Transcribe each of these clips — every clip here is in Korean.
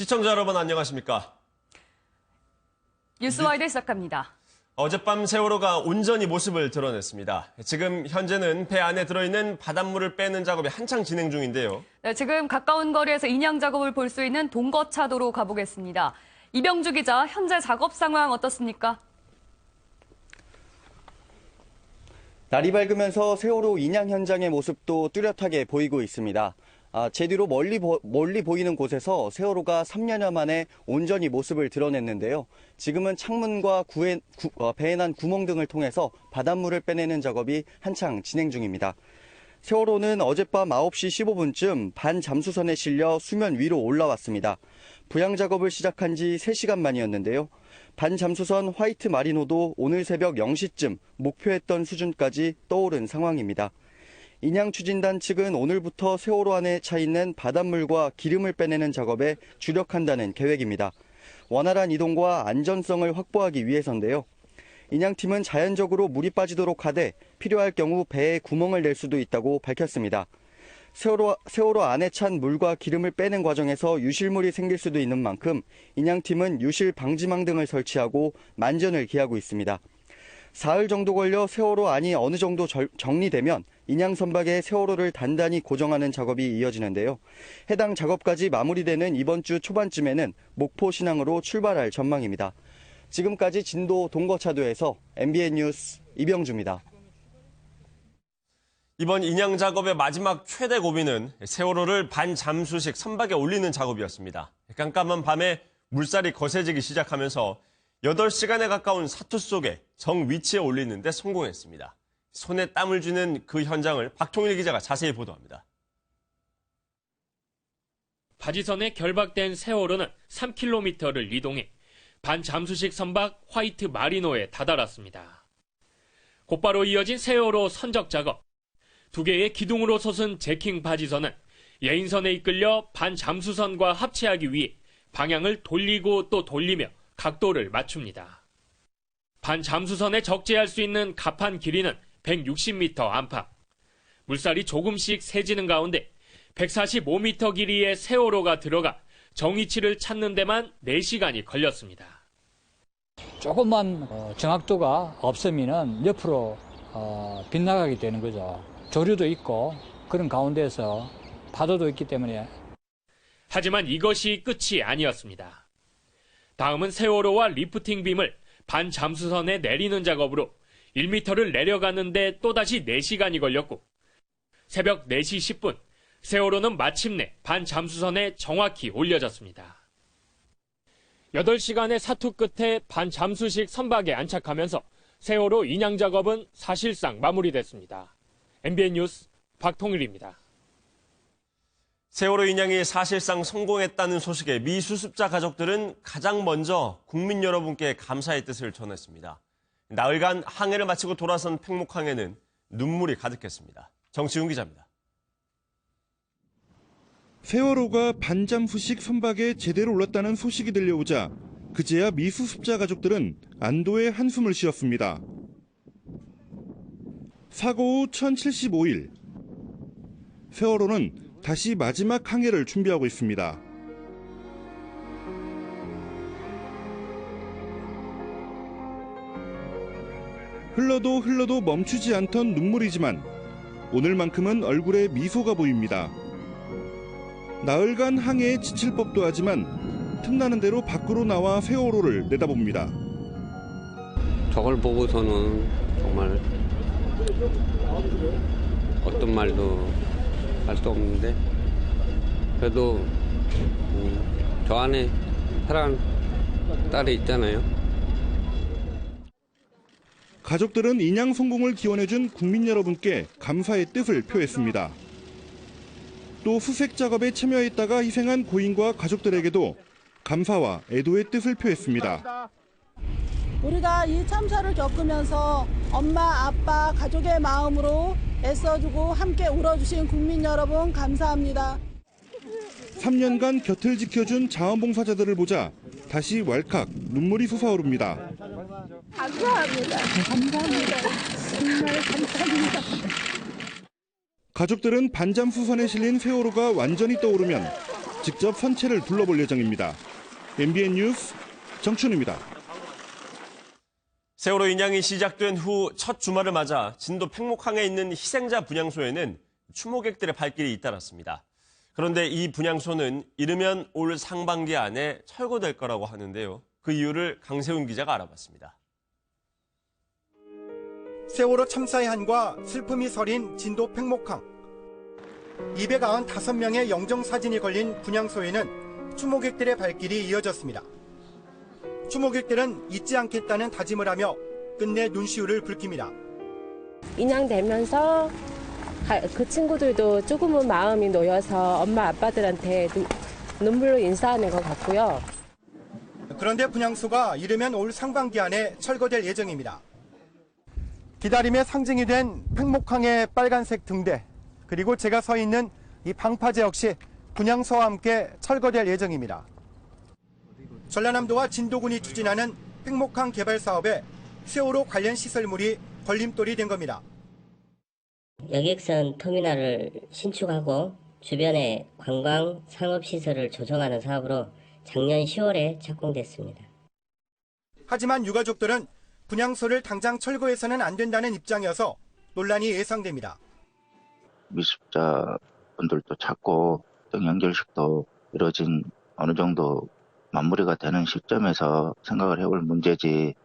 시청자 여러분 안녕하십니까? 뉴스와이드 시작합니다. 어젯밤 세월호가 온전히 모습을 드러냈습니다. 지금 현재는 배 안에 들어있는 바닷물을 빼는 작업이 한창 진행 중인데요. 네, 지금 가까운 거리에서 인양 작업을 볼 수 있는 동거차도로 가보겠습니다. 이병주 기자, 현재 작업 상황 어떻습니까? 날이 밝으면서 세월호 인양 현장의 모습도 뚜렷하게 보이고 있습니다. 제 뒤로 멀리 보이는 곳에서 세월호가 3년여 만에 온전히 모습을 드러냈는데요. 지금은 창문과 배에 난 구멍 등을 통해서 바닷물을 빼내는 작업이 한창 진행 중입니다. 세월호는 어젯밤 9시 15분쯤 반잠수선에 실려 수면 위로 올라왔습니다. 부양 작업을 시작한 지 3시간 만이었는데요. 반잠수선 화이트 마리노도 오늘 새벽 0시쯤 목표했던 수준까지 떠오른 상황입니다. 인양 추진단 측은 오늘부터 세월호 안에 차 있는 바닷물과 기름을 빼내는 작업에 주력한다는 계획입니다. 원활한 이동과 안전성을 확보하기 위해서인데요. 인양팀은 자연적으로 물이 빠지도록 하되 필요할 경우 배에 구멍을 낼 수도 있다고 밝혔습니다. 세월호 안에 찬 물과 기름을 빼는 과정에서 유실물이 생길 수도 있는 만큼 인양팀은 유실 방지망 등을 설치하고 만전을 기하고 있습니다. 사흘 정도 걸려 세월호 안이 어느 정도 정리되면 인양 선박에 세월호를 단단히 고정하는 작업이 이어지는데요. 해당 작업까지 마무리되는 이번 주 초반쯤에는 목포 신항으로 출발할 전망입니다. 지금까지 진도 동거차도에서 MBN 뉴스 이병주입니다. 이번 인양 작업의 마지막 최대 고비는 세월호를 반잠수식 선박에 올리는 작업이었습니다. 깜깜한 밤에 물살이 거세지기 시작하면서 8시간에 가까운 사투 속에 정 위치에 올리는 데 성공했습니다. 손에 땀을 쥐는 그 현장을 박통일 기자가 자세히 보도합니다. 바지선에 결박된 세월호는 3km를 이동해 반잠수식 선박 화이트 마리노에 다다랐습니다. 곧바로 이어진 세월호 선적 작업. 2개의 기둥으로 솟은 제킹 바지선은 예인선에 이끌려 반잠수선과 합체하기 위해 방향을 돌리고 또 돌리며 각도를 맞춥니다. 반잠수선에 적재할 수 있는 갑판 길이는 160m 안팎. 물살이 조금씩 세지는 가운데 145m 길이의 세월호가 들어가 정위치를 찾는 데만 4시간이 걸렸습니다. 조금만 정확도가 없으면 옆으로 빗나가게 되는 거죠. 조류도 있고 그런 가운데서 파도도 있기 때문에. 하지만 이것이 끝이 아니었습니다. 다음은 세월호와 리프팅 빔을 반잠수선에 내리는 작업으로 1m를 내려가는데 또다시 4시간이 걸렸고 새벽 4시 10분 세월호는 마침내 반잠수선에 정확히 올려졌습니다. 8시간의 사투 끝에 반잠수식 선박에 안착하면서 세월호 인양 작업은 사실상 마무리됐습니다. MBN 뉴스 박통일입니다. 세월호 인양이 사실상 성공했다는 소식에 미 수습자 가족들은 가장 먼저 국민 여러분께 감사의 뜻을 전했습니다. 나흘간 항해를 마치고 돌아선 팽목항에는 눈물이 가득했습니다. 정치훈 기자입니다. 세월호가 반잠수식 선박에 제대로 올랐다는 소식이 들려오자 그제야 미 수습자 가족들은 안도의 한숨을 쉬었습니다. 사고 후 1075일, 세월호는 다시 마지막 항해를 준비하고 있습니다. 흘러도 멈추지 않던 눈물이지만 오늘만큼은 얼굴에 미소가 보입니다. 나흘간 항해에 지칠 법도 하지만 틈나는 대로 밖으로 나와 세월호를 내다봅니다. 저걸 보고서는 정말 어떤 말도 할 수 없는데 그래도 저 안에 사랑하는 딸이 있잖아요. 가족들은 인양 성공을 기원해준 국민 여러분께 감사의 뜻을 표했습니다. 또 수색 작업에 참여했다가 희생한 고인과 가족들에게도 감사와 애도의 뜻을 표했습니다. 우리가 이 참사를 겪으면서 엄마, 아빠, 가족의 마음으로 애써주고 함께 울어주신 국민 여러분 감사합니다. 3년간 곁을 지켜준 자원봉사자들을 보자 다시 왈칵 눈물이 솟아오릅니다. 감사합니다. 감사합니다. 정말 감사합니다. 가족들은 반잠수선에 실린 세월호가 완전히 떠오르면 직접 선체를 둘러볼 예정입니다. MBN 뉴스 정춘우입니다. 세월호 인양이 시작된 후 첫 주말을 맞아 진도 팽목항에 있는 희생자 분향소에는 추모객들의 발길이 잇따랐습니다. 그런데 이 분향소는 이르면 올 상반기 안에 철거될 거라고 하는데요. 그 이유를 강세훈 기자가 알아봤습니다. 세월호 참사의 한과 슬픔이 서린 진도 팽목항. 295명의 영정사진이 걸린 분향소에는 추모객들의 발길이 이어졌습니다. 추모객들은 잊지 않겠다는 다짐을 하며 끝내 눈시울을 붉힙니다. 인양되면서 그 친구들도 조금은 마음이 놓여서 엄마 아빠들한테 눈물로 인사하는 것 같고요. 그런데 분향소가 이르면 올 상반기 안에 철거될 예정입니다. 기다림의 상징이 된 팽목항의 빨간색 등대, 그리고 제가 서 있는 이 방파제 역시 분향소와 함께 철거될 예정입니다. 전라남도와 진도군이 추진하는 팽목항 개발 사업에 세월호 관련 시설물이 걸림돌이 된 겁니다. 여객선 터미널을 신축하고 주변에 관광 상업시설을 조성하는 사업으로 작년 10월에 착공됐습니다. 하지만 유가족들은 분향소를 당장 철거해서는 안 된다는 입장이어서 논란이 예상됩니다. 미습자 분들도 찾고 또 연결식도 이루어진 어느 정도 마무리가 되는 시점에서 생각을 해볼 문제지.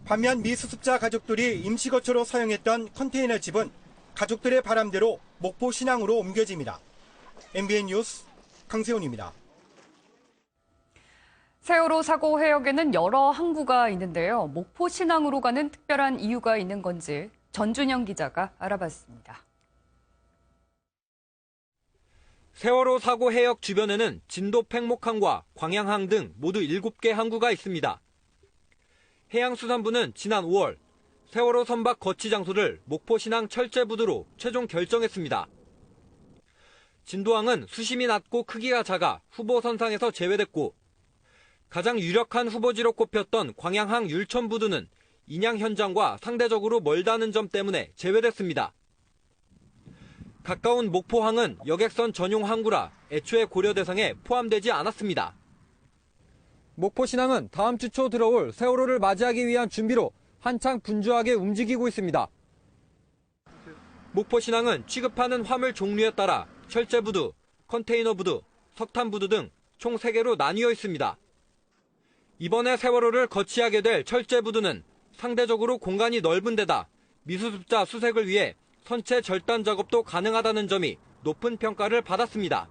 반면 미수습자 가족들이 임시거처로 사용했던 컨테이너 집은 가족들의 바람대로 목포 신항으로 옮겨집니다. MBN 뉴스 강세훈입니다. 세월호 사고 해역에는 여러 항구가 있는데요. 목포 신항으로 가는 특별한 이유가 있는 건지 전준영 기자가 알아봤습니다. 세월호 사고 해역 주변에는 진도 팽목항과 광양항 등 모두 7개 항구가 있습니다. 해양수산부는 지난 5월 세월호 선박 거치 장소를 목포신항 철제부두로 최종 결정했습니다. 진도항은 수심이 낮고 크기가 작아 후보 선상에서 제외됐고, 가장 유력한 후보지로 꼽혔던 광양항 율천부두는 인양 현장과 상대적으로 멀다는 점 때문에 제외됐습니다. 가까운 목포항은 여객선 전용 항구라 애초에 고려 대상에 포함되지 않았습니다. 목포신항은 다음 주 초 들어올 세월호를 맞이하기 위한 준비로 한창 분주하게 움직이고 있습니다. 목포신항은 취급하는 화물 종류에 따라 철제부두, 컨테이너부두, 석탄부두 등 총 3개로 나뉘어 있습니다. 이번에 세월호를 거치하게 될 철제부두는 상대적으로 공간이 넓은 데다 미수습자 수색을 위해 선체 절단 작업도 가능하다는 점이 높은 평가를 받았습니다.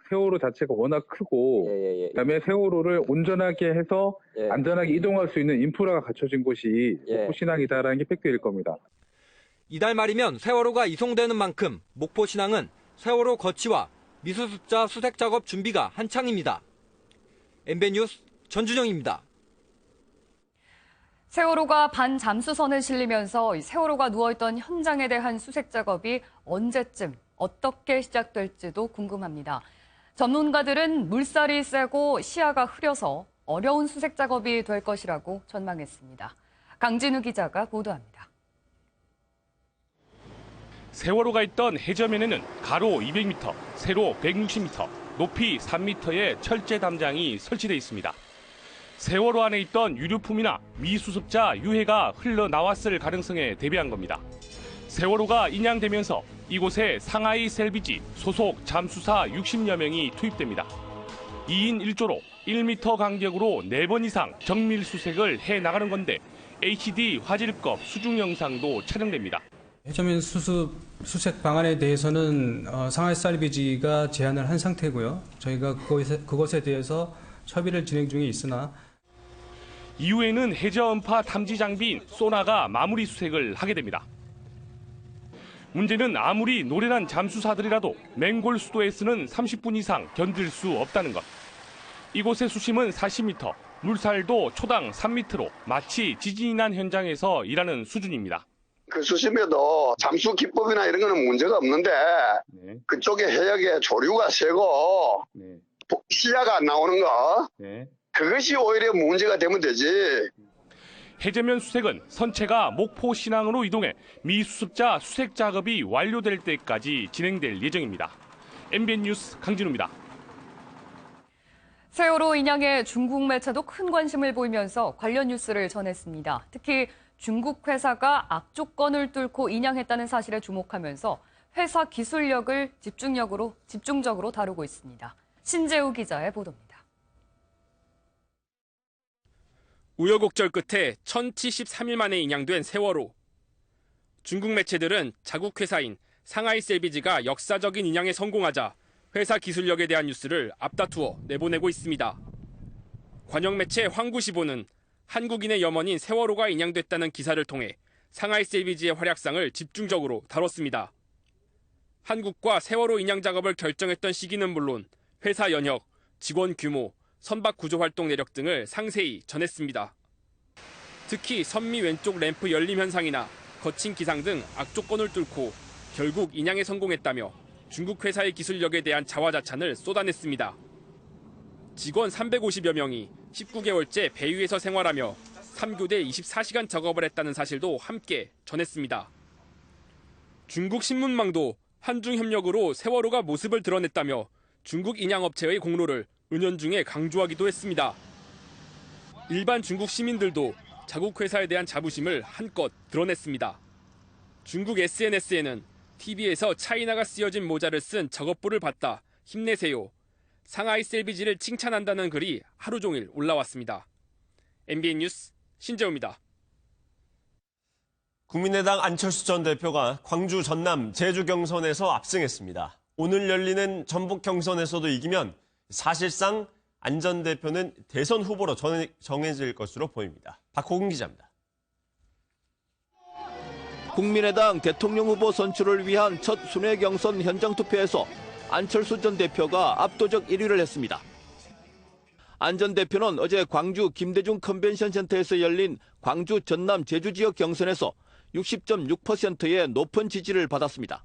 세월호 자체가 워낙 크고 그다음에 세월호를 온전하게 해서 안전하게 이동할 수 있는 인프라가 갖춰진 곳이 목포신항이다라는 게 팩트일 겁니다. 이달 말이면 세월호가 이송되는 만큼 목포신항은 세월호 거치와 미수습자 수색 작업 준비가 한창입니다. MBN 뉴스 전준영입니다. 세월호가 반잠수선을 실리면서 세월호가 누워있던 현장에 대한 수색 작업이 언제쯤 어떻게 시작될지도 궁금합니다. 전문가들은 물살이 세고 시야가 흐려서 어려운 수색 작업이 될 것이라고 전망했습니다. 강진우 기자가 보도합니다. 세월호가 있던 해저면에는 가로 200m, 세로 160m, 높이 3m의 철제 담장이 설치돼 있습니다. 세월호 안에 있던 유류품이나 미수습자 유해가 흘러나왔을 가능성에 대비한 겁니다. 세월호가 인양되면서 이곳에 상하이 셀비지 소속 잠수사 60여 명이 투입됩니다. 2인 1조로 1m 간격으로 4번 이상 정밀 수색을 해나가는 건데 HD 화질급 수중 영상도 촬영됩니다. 해저면 수색 방안에 대해서는 상하이 셀비지가 제안을 한 상태고요. 저희가 그것에 대해서 협의를 진행 중에 있으나 이후에는 해저 음파 탐지 장비인 소나가 마무리 수색을 하게 됩니다. 문제는 아무리 노련한 잠수사들이라도 맹골 수도에서는 30분 이상 견딜 수 없다는 것. 이곳의 수심은 40m, 물살도 초당 3m로 마치 지진이 난 현장에서 일하는 수준입니다. 그 수심에도 잠수 기법이나 이런 거는 문제가 없는데 그쪽에 해역에 조류가 세고 시야가 안 나오는 거 그것이 오히려 문제가 되면 되지. 해저면 수색은 선체가 목포 신항으로 이동해 미수습자 수색 작업이 완료될 때까지 진행될 예정입니다. MBN 뉴스 강진우입니다. 세월호 인양에 중국 매체도 큰 관심을 보이면서 관련 뉴스를 전했습니다. 특히 중국 회사가 악조건을 뚫고 인양했다는 사실에 주목하면서 회사 기술력을 집중적으로 다루고 있습니다. 신재우 기자의 보도입니다. 우여곡절 끝에 1073일 만에 인양된 세월호. 중국 매체들은 자국 회사인 상하이셀비지가 역사적인 인양에 성공하자 회사 기술력에 대한 뉴스를 앞다투어 내보내고 있습니다. 관영 매체 황구시보는 한국인의 염원인 세월호가 인양됐다는 기사를 통해 상하이셀비지의 활약상을 집중적으로 다뤘습니다. 한국과 세월호 인양 작업을 결정했던 시기는 물론 회사 연혁, 직원 규모, 선박 구조 활동 내력 등을 상세히 전했습니다. 특히 선미 왼쪽 램프 열림 현상이나 거친 기상 등 악조건을 뚫고 결국 인양에 성공했다며 중국 회사의 기술력에 대한 자화자찬을 쏟아냈습니다. 직원 350여 명이 19개월째 배 위에서 생활하며 3교대 24시간 작업을 했다는 사실도 함께 전했습니다. 중국 신문망도 한중 협력으로 세월호가 모습을 드러냈다며 중국 인양업체의 공로를 은연중에 강조하기도 했습니다. 일반 중국 시민들도 자국 회사에 대한 자부심을 한껏 드러냈습니다. 중국 SNS에는 TV에서 차이나가 쓰여진 모자를 쓴 작업부를 봤다. 힘내세요. 상하이셀비지를 칭찬한다는 글이 하루 종일 올라왔습니다. MBN 뉴스 신재우입니다. 국민의당 안철수 전 대표가 광주, 전남, 제주 경선에서 압승했습니다. 오늘 열리는 전북 경선에서도 이기면 사실상 안 전 대표는 대선 후보로 정해질 것으로 보입니다. 박호근 기자입니다. 국민의당 대통령 후보 선출을 위한 첫 순회 경선 현장 투표에서 안철수 전 대표가 압도적 1위를 했습니다. 안 전 대표는 어제 광주 김대중 컨벤션 센터에서 열린 광주, 전남, 제주 지역 경선에서 60.6%의 높은 지지를 받았습니다.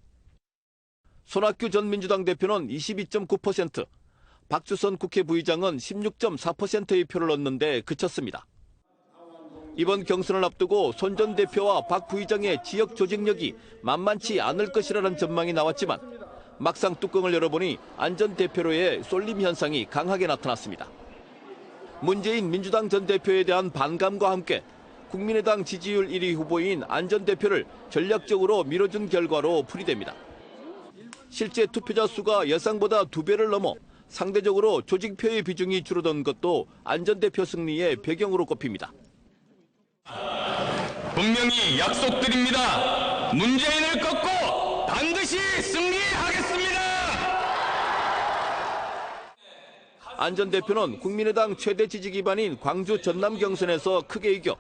손학규 전 민주당 대표는 22.9%, 박주선 국회 부의장은 16.4%의 표를 얻는데 그쳤습니다. 이번 경선을 앞두고 손 전 대표와 박 부의장의 지역 조직력이 만만치 않을 것이라는 전망이 나왔지만 막상 뚜껑을 열어보니 안 전 대표로의 쏠림 현상이 강하게 나타났습니다. 문재인 민주당 전 대표에 대한 반감과 함께 국민의당 지지율 1위 후보인 안 전 대표를 전략적으로 밀어준 결과로 풀이됩니다. 실제 투표자 수가 예상보다 2배를 넘어 상대적으로 조직표의 비중이 줄어든 것도 안 전 대표 승리의 배경으로 꼽힙니다. 분명히 약속드립니다. 문재인을 꺾고 반드시 승리하겠습니다. 안 전 대표는 국민의당 최대 지지 기반인 광주 전남 경선에서 크게 이겨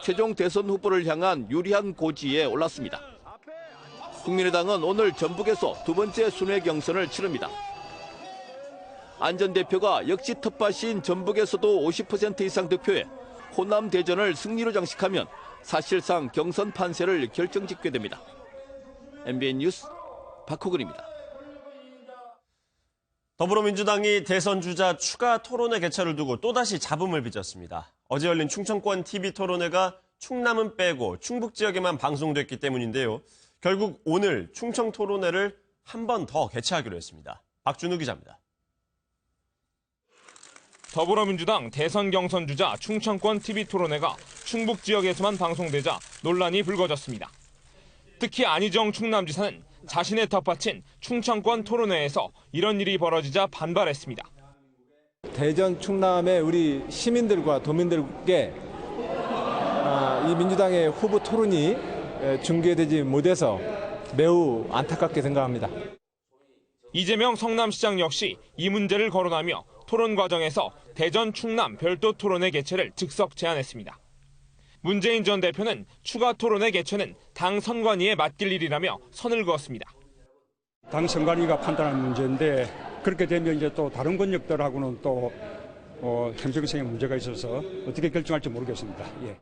최종 대선 후보를 향한 유리한 고지에 올랐습니다. 국민의당은 오늘 전북에서 두 번째 순회 경선을 치릅니다. 안 전 대표가 역시 텃밭인 전북에서도 50% 이상 득표해 호남 대전을 승리로 장식하면 사실상 경선 판세를 결정짓게 됩니다. MBN 뉴스 박호근입니다. 더불어민주당이 대선 주자 추가 토론회 개최를 두고 또다시 잡음을 빚었습니다. 어제 열린 충청권 TV 토론회가 충남은 빼고 충북 지역에만 방송됐기 때문인데요. 결국 오늘 충청 토론회를 한 번 더 개최하기로 했습니다. 박준우 기자입니다. 더불어민주당 대선 경선 주자 충청권 TV 토론회가 충북 지역에서만 방송되자 논란이 불거졌습니다. 특히 안희정 충남지사는 자신의 텃밭인 충청권 토론회에서 이런 일이 벌어지자 반발했습니다. 대전 충남의 우리 시민들과 도민들께 이 민주당의 후보 토론이 중계되지 못해서 매우 안타깝게 생각합니다. 이재명 성남시장 역시 이 문제를 거론하며 토론 과정에서 대전 충남 별도 토론회 개최를 즉석 제안했습니다. 문재인 전 대표는 추가 토론회 개최는 당 선관위에 맡길 일이라며 선을 그었습니다. 당 선관위가 판단하는 문제인데 그렇게 되면 이제 또 다른 권력들하고는 또 형평성의 문제가 있어서 어떻게 결정할지 모르겠습니다. 예.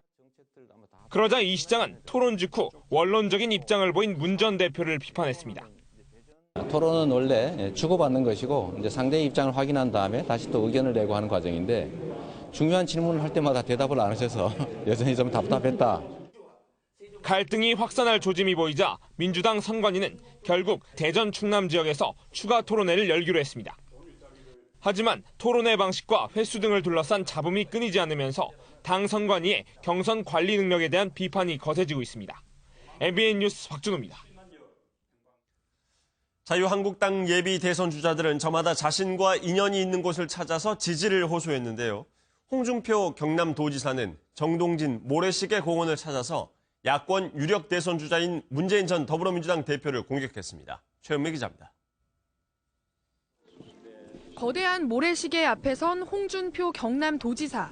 그러자 이 시장은 토론 직후 원론적인 입장을 보인 문 전 대표를 비판했습니다. 토론은 원래 주고받는 것이고 이제 상대의 입장을 확인한 다음에 다시 또 의견을 내고 하는 과정인데 중요한 질문을 할 때마다 대답을 안 하셔서 여전히 좀 답답했다. 갈등이 확산할 조짐이 보이자 민주당 선관위는 결국 대전 충남 지역에서 추가 토론회를 열기로 했습니다. 하지만 토론회 방식과 횟수 등을 둘러싼 잡음이 끊이지 않으면서 당 선관위의 경선 관리 능력에 대한 비판이 거세지고 있습니다. MBN 뉴스 박준호입니다. 자유한국당 예비 대선 주자들은 저마다 자신과 인연이 있는 곳을 찾아서 지지를 호소했는데요. 홍준표 경남도지사는 정동진 모래시계 공원을 찾아서 야권 유력 대선 주자인 문재인 전 더불어민주당 대표를 공격했습니다. 최은미 기자입니다. 거대한 모래시계 앞에 선 홍준표 경남도지사.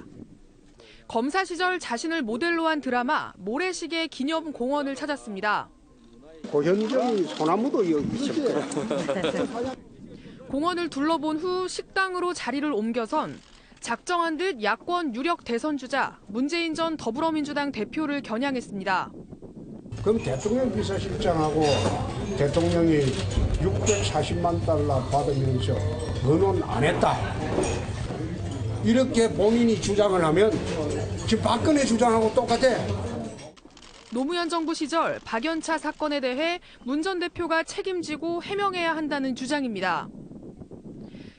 검사 시절 자신을 모델로 한 드라마 모래시계 기념공원을 찾았습니다. 고현정이 소나무도 여기 있었고. 공원을 둘러본 후 식당으로 자리를 옮겨선 작정한 듯 야권 유력 대선 주자 문재인 전 더불어민주당 대표를 겨냥했습니다. 그럼 대통령 비서실장하고 대통령이 640만 달러 받으면서 의논 안 했다. 이렇게 본인이 주장을 하면 지금 박근혜 주장하고 똑같아. 노무현 정부 시절 박연차 사건에 대해 문 전 대표가 책임지고 해명해야 한다는 주장입니다.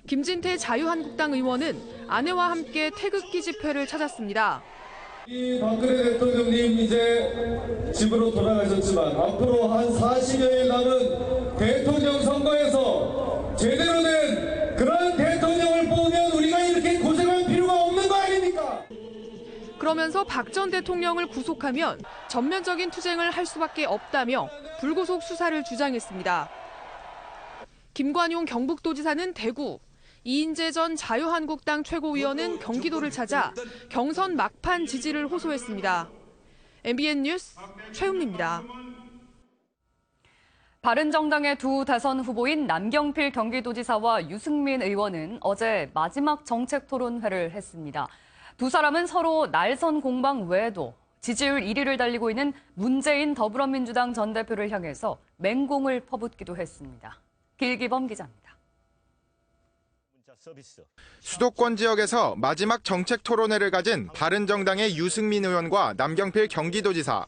김진태 자유한국당 의원은 아내와 함께 태극기 집회를 찾았습니다. 박근혜 대통령님 이제 집으로 돌아가셨지만 앞으로 한 40여일 남은 대통령 선거에서 제대로 된 그런 대통령을 뽑으면 우리가 이렇게 고생할 필요가 없는 거 아닙니까? 그러면서 박 전 대통령을 구속하면 전면적인 투쟁을 할 수밖에 없다며 불구속 수사를 주장했습니다. 김관용 경북도지사는 대구, 이인재 전 자유한국당 최고위원은 경기도를 찾아 경선 막판 지지를 호소했습니다. MBN 뉴스 최은미입니다. 바른정당의 두 대선 후보인 남경필 경기도지사와 유승민 의원은 어제 마지막 정책 토론회를 했습니다. 두 사람은 서로 날선 공방 외에도 지지율 1위를 달리고 있는 문재인 더불어민주당 전 대표를 향해서 맹공을 퍼붓기도 했습니다. 길기범 기자입니다. 수도권 지역에서 마지막 정책 토론회를 가진 바른정당의 유승민 의원과 남경필 경기도지사.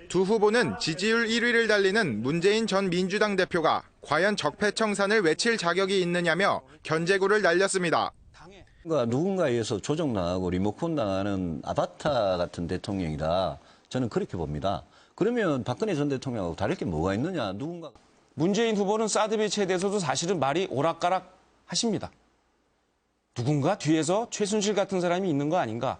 두 후보는 지지율 1위를 달리는 문재인 전 민주당 대표가 과연 적폐청산을 외칠 자격이 있느냐며 견제구를 날렸습니다. 누군가에 의해서 조정당하고 리모컨 당하는 아바타 같은 대통령이다. 저는 그렇게 봅니다. 그러면 박근혜 전 대통령하고 다를 게 뭐가 있느냐. 문재인 후보는 사드 배치에 대해서도 사실은 말이 오락가락 하십니다. 누군가 뒤에서 최순실 같은 사람이 있는 거 아닌가.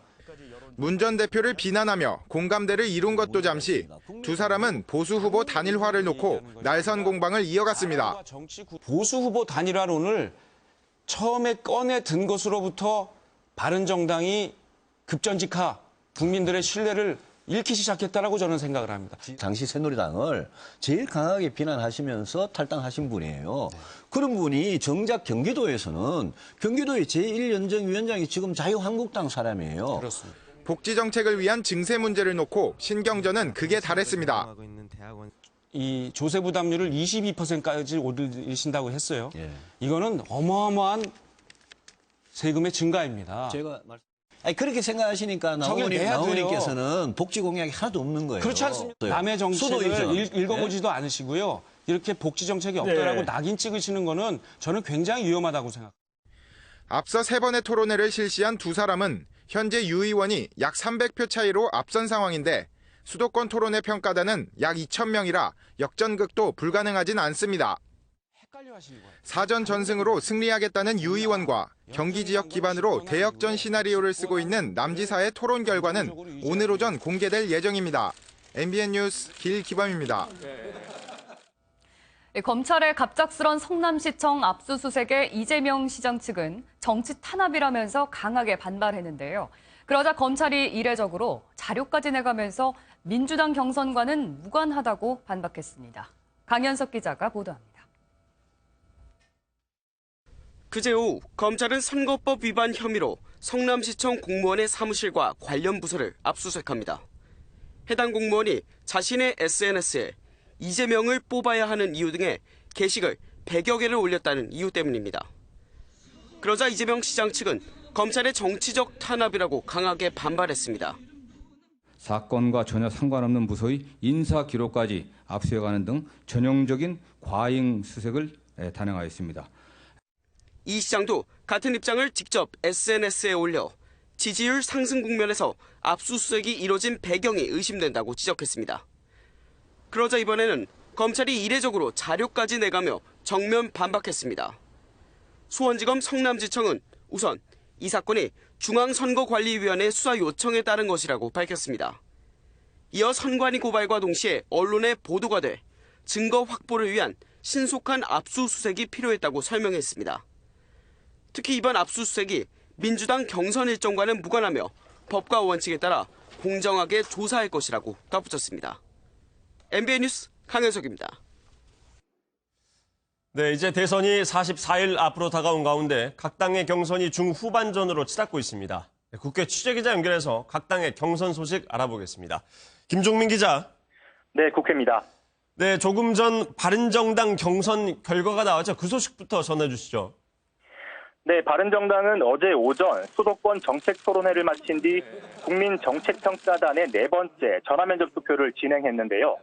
문 전 대표를 비난하며 공감대를 이룬 것도 잠시 두 사람은 보수 후보 단일화를 놓고 날선 공방을 이어갔습니다. 보수 후보 단일화론을 처음에 꺼내 든 것으로부터 바른정당이 급전직하 국민들의 신뢰를 잃기 시작했다라고 저는 생각을 합니다. 당시 새누리당을 제일 강하게 비난하시면서 탈당하신 분이에요. 그런 분이 정작 경기도에서는 경기도의 제1연정위원장이 지금 자유한국당 사람이에요. 그렇습니다. 복지 정책을 위한 증세 문제를 놓고 신경전은 극에 달했습니다. 이 조세 부담률을 22%까지 올리신다고 했어요. 이거는 어마어마한 세금의 증가입니다. 그렇게 생각하시니까 나오님께서는 복지 공약이 하나도 없는 거예요. 그렇지 않습니까? 남의 정책을 읽어보지도 않으시고요. 이렇게 복지 정책이 없다라고 낙인 찍으시는 거는 저는 굉장히 위험하다고 생각합니다. 앞서 3번의 토론회를 실시한 두 사람은 현재 유 의원이 약 300표 차이로 앞선 상황인데 수도권 토론회 평가단은 약 2,000명이라 역전극도 불가능하진 않습니다. 사전 전승으로 승리하겠다는 유 의원과 경기 지역 기반으로 대역전 시나리오를 쓰고 있는 남 지사의 토론 결과는 오늘 오전 공개될 예정입니다. MBN 뉴스 길기범입니다. 검찰의 갑작스런 성남시청 압수수색에 이재명 시장 측은 정치 탄압이라면서 강하게 반발했는데요. 그러자 검찰이 이례적으로 자료까지 내가면서 민주당 경선과는 무관하다고 반박했습니다. 강현석 기자가 보도합니다. 그제 오후 검찰은 선거법 위반 혐의로 성남시청 공무원의 사무실과 관련 부서를 압수수색합니다. 해당 공무원이 자신의 SNS에 이재명을 뽑아야 하는 이유 등의 게시글 100여 개를 올렸다는 이유 때문입니다. 그러자 이재명 시장 측은 검찰의 정치적 탄압이라고 강하게 반발했습니다. 사건과 전혀 상관없는 부서의 인사 기록까지 압수해가는 등 전형적인 과잉 수색을 단행하였습니다. 이 시장도 같은 입장을 직접 SNS에 올려 지지율 상승 국면에서 압수수색이 이뤄진 배경이 의심된다고 지적했습니다. 그러자 이번에는 검찰이 이례적으로 자료까지 내가며 정면 반박했습니다. 수원지검 성남지청은 우선 이 사건이 중앙선거관리위원회 수사 요청에 따른 것이라고 밝혔습니다. 이어 선관위 고발과 동시에 언론에 보도가 돼 증거 확보를 위한 신속한 압수수색이 필요했다고 설명했습니다. 특히 이번 압수수색이 민주당 경선 일정과는 무관하며 법과 원칙에 따라 공정하게 조사할 것이라고 덧붙였습니다. MBN 뉴스 강현석입니다. 네, 이제 대선이 44일 앞으로 다가온 가운데 각 당의 경선이 중후반전으로 치닫고 있습니다. 국회 취재기자 연결해서 각 당의 경선 소식 알아보겠습니다. 김종민 기자. 네, 국회입니다. 네, 조금 전 바른정당 경선 결과가 나왔죠. 그 소식부터 전해주시죠. 네, 바른정당은 어제 오전 수도권 정책 토론회를 마친 뒤 국민정책평가단의 네 번째 전화면접 투표를 진행했는데요.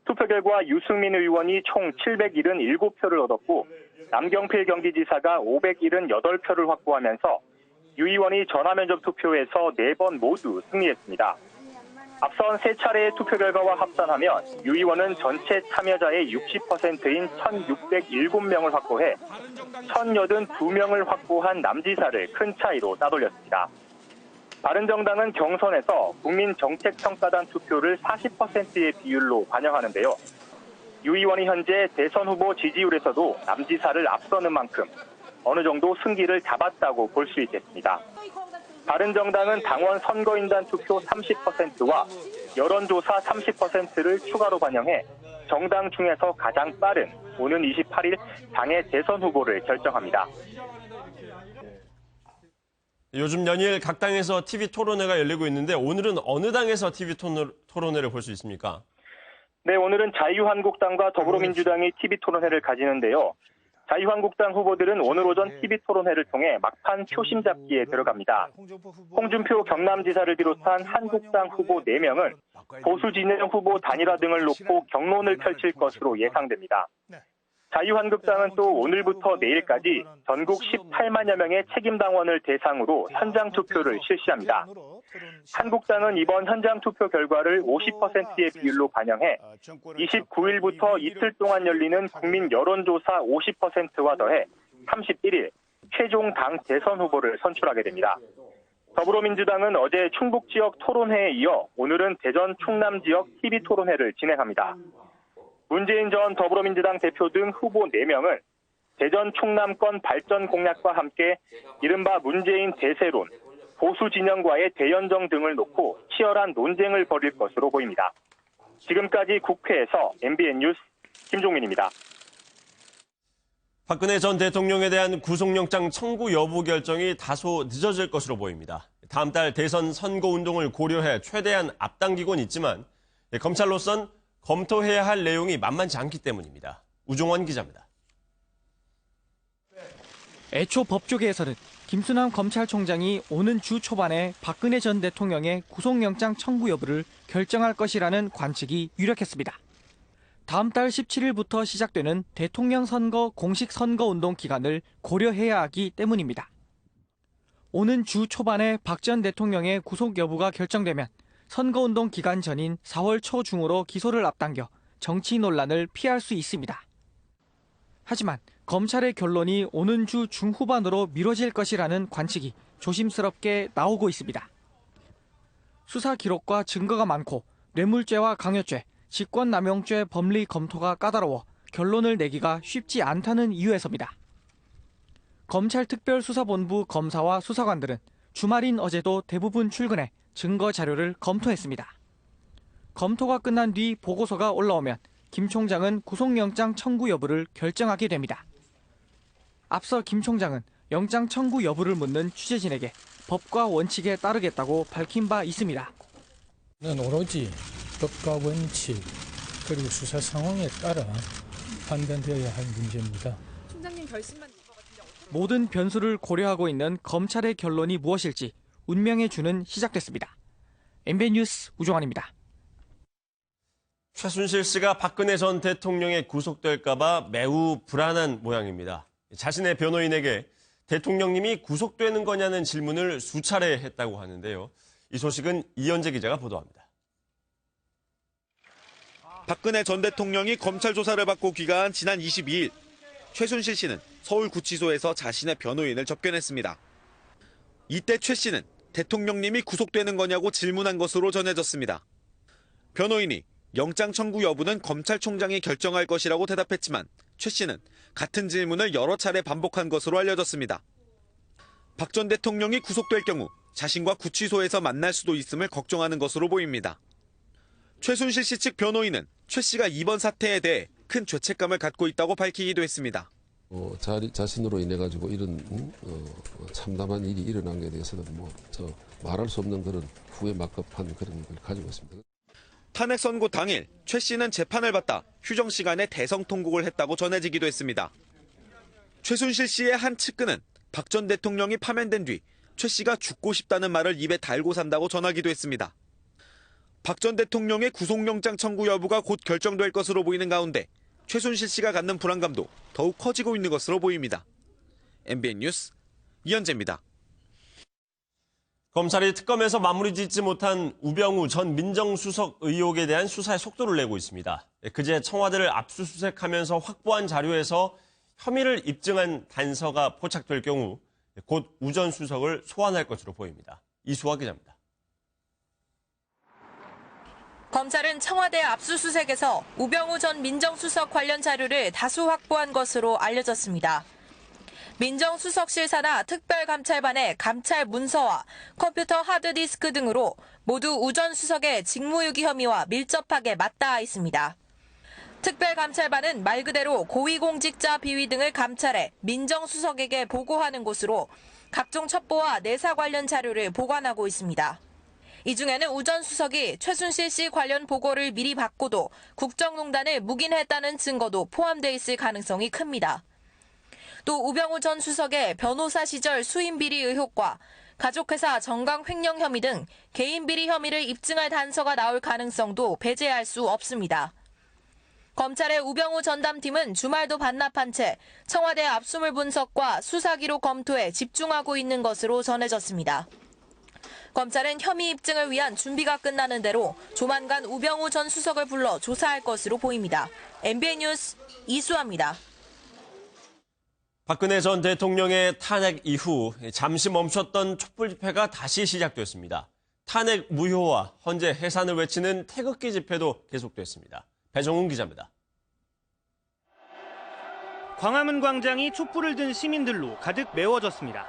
투표 결과 유승민 의원이 총 777표를 얻었고 남경필 경기지사가 578표를 확보하면서 유 의원이 전화면접 투표에서 4번 모두 승리했습니다. 앞선 3차례의 투표 결과와 합산하면 유 의원은 전체 참여자의 60%인 1,607명을 확보해 1,082명을 확보한 남지사를 큰 차이로 따돌렸습니다. 바른정당은 경선에서 국민정책평가단 투표를 40%의 비율로 반영하는데요. 유 의원이 현재 대선 후보 지지율에서도 남지사를 앞서는 만큼 어느 정도 승기를 잡았다고 볼 수 있겠습니다. 바른정당은 당원 선거인단 투표 30%와 여론조사 30%를 추가로 반영해 정당 중에서 가장 빠른 오는 28일 당의 대선 후보를 결정합니다. 요즘 연일 각 당에서 TV 토론회가 열리고 있는데 오늘은 어느 당에서 TV 토론회를 볼 수 있습니까? 네, 오늘은 자유한국당과 더불어민주당이 TV 토론회를 가지는데요. 자유한국당 후보들은 오늘 오전 TV 토론회를 통해 막판 표심 잡기에 들어갑니다. 홍준표 경남지사를 비롯한 한국당 후보 4명은 보수 진영 후보 단일화 등을 놓고 경론을 펼칠 것으로 예상됩니다. 자유한국당은 또 오늘부터 내일까지 전국 18만여 명의 책임당원을 대상으로 현장 투표를 실시합니다. 한국당은 이번 현장 투표 결과를 50%의 비율로 반영해 29일부터 이틀 동안 열리는 국민 여론조사 50%와 더해 31일 최종 당 대선 후보를 선출하게 됩니다. 더불어민주당은 어제 충북 지역 토론회에 이어 오늘은 대전 충남 지역 TV 토론회를 진행합니다. 문재인 전 더불어민주당 대표 등 후보 4명은 대전 충남권 발전 공약과 함께 이른바 문재인 대세론, 보수 진영과의 대연정 등을 놓고 치열한 논쟁을 벌일 것으로 보입니다. 지금까지 국회에서 MBN 뉴스 김종민입니다. 박근혜 전 대통령에 대한 구속영장 청구 여부 결정이 다소 늦어질 것으로 보입니다. 다음 달 대선 선거운동을 고려해 최대한 앞당기곤 있지만 검찰로선 검토해야 할 내용이 만만치 않기 때문입니다. 우종원 기자입니다. 애초 법조계에서는 김수남 검찰총장이 오는 주 초반에 박근혜 전 대통령의 구속영장 청구 여부를 결정할 것이라는 관측이 유력했습니다. 다음 달 17일부터 시작되는 대통령 선거 공식 선거운동 기간을 고려해야 하기 때문입니다. 오는 주 초반에 박 전 대통령의 구속 여부가 결정되면 선거운동 기간 전인 4월 초중으로 기소를 앞당겨 정치 논란을 피할 수 있습니다. 하지만 검찰의 결론이 오는 주 중후반으로 미뤄질 것이라는 관측이 조심스럽게 나오고 있습니다. 수사 기록과 증거가 많고 뇌물죄와 강요죄, 직권남용죄 법리 검토가 까다로워 결론을 내기가 쉽지 않다는 이유에서입니다. 검찰특별수사본부 검사와 수사관들은 주말인 어제도 대부분 출근해 증거 자료를 검토했습니다. 검토가 끝난 뒤 보고서가 올라오면 김 총장은 구속영장 청구 여부를 결정하게 됩니다. 앞서 김 총장은 영장 청구 여부를 묻는 취재진에게 법과 원칙에 따르겠다고 밝힌 바 있습니다. 오로지 법과 원칙 그리고 수사 상황에 따라 판단되어야 할 문제입니다. 총장님 결심만 모든 변수를 고려하고 있는 검찰의 결론이 무엇일지 운명의 주는 시작됐습니다. MBN 뉴스 우종환입니다. 최순실 씨가 박근혜 전 대통령에 구속될까 봐 매우 불안한 모양입니다. 자신의 변호인에게 대통령님이 구속되는 거냐는 질문을 수차례 했다고 하는데요. 이 소식은 이현재 기자가 보도합니다. 박근혜 전 대통령이 검찰 조사를 받고 귀가한 지난 22일, 최순실 씨는 서울구치소에서 자신의 변호인을 접견했습니다. 이때 최 씨는 대통령님이 구속되는 거냐고 질문한 것으로 전해졌습니다. 변호인이 영장 청구 여부는 검찰총장이 결정할 것이라고 대답했지만 최 씨는 같은 질문을 여러 차례 반복한 것으로 알려졌습니다. 박 전 대통령이 구속될 경우 자신과 구치소에서 만날 수도 있음을 걱정하는 것으로 보입니다. 최순실 씨 측 변호인은 최 씨가 이번 사태에 대해 큰 죄책감을 갖고 있다고 밝히기도 했습니다. 자신으로 인해 가지고 이런 참담한 일이 일어난 것에 대해서는 말할 수 없는 그런 후회 막급한 그런 걸 가지고 있습니다. 탄핵 선고 당일 최 씨는 재판을 받다 휴정 시간에 대성통곡을 했다고 전해지기도 했습니다. 최순실 씨의 한 측근은 박 전 대통령이 파면된 뒤 최 씨가 죽고 싶다는 말을 입에 달고 산다고 전하기도 했습니다. 박 전 대통령의 구속영장 청구 여부가 곧 결정될 것으로 보이는 가운데 최순실 씨가 갖는 불안감도 더욱 커지고 있는 것으로 보입니다. MBN 뉴스 이현재입니다. 검찰이 특검에서 마무리 짓지 못한 우병우 전 민정수석 의혹에 대한 수사에 속도를 내고 있습니다. 그제 청와대를 압수수색하면서 확보한 자료에서 혐의를 입증한 단서가 포착될 경우 곧 우 전 수석을 소환할 것으로 보입니다. 이수아 기자입니다. 검찰은 청와대 압수수색에서 우병우 전 민정수석 관련 자료를 다수 확보한 것으로 알려졌습니다. 민정수석실 산하 특별감찰반의 감찰 문서와 컴퓨터 하드디스크 등으로 모두 우 전 수석의 직무유기 혐의와 밀접하게 맞닿아 있습니다. 특별감찰반은 말 그대로 고위공직자 비위 등을 감찰해 민정수석에게 보고하는 곳으로 각종 첩보와 내사 관련 자료를 보관하고 있습니다. 이 중에는 우 전 수석이 최순실 씨 관련 보고를 미리 받고도 국정농단을 묵인했다는 증거도 포함돼 있을 가능성이 큽니다. 또 우병우 전 수석의 변호사 시절 수임 비리 의혹과 가족회사 정강 횡령 혐의 등 개인 비리 혐의를 입증할 단서가 나올 가능성도 배제할 수 없습니다. 검찰의 우병우 전담팀은 주말도 반납한 채 청와대 압수물 분석과 수사 기록 검토에 집중하고 있는 것으로 전해졌습니다. 검찰은 혐의 입증을 위한 준비가 끝나는 대로 조만간 우병우 전 수석을 불러 조사할 것으로 보입니다. MBN 뉴스 이수아입니다. 박근혜 전 대통령의 탄핵 이후 잠시 멈췄던 촛불 집회가 다시 시작됐습니다. 탄핵 무효와 헌재 해산을 외치는 태극기 집회도 계속됐습니다. 배정훈 기자입니다. 광화문 광장이 촛불을 든 시민들로 가득 메워졌습니다.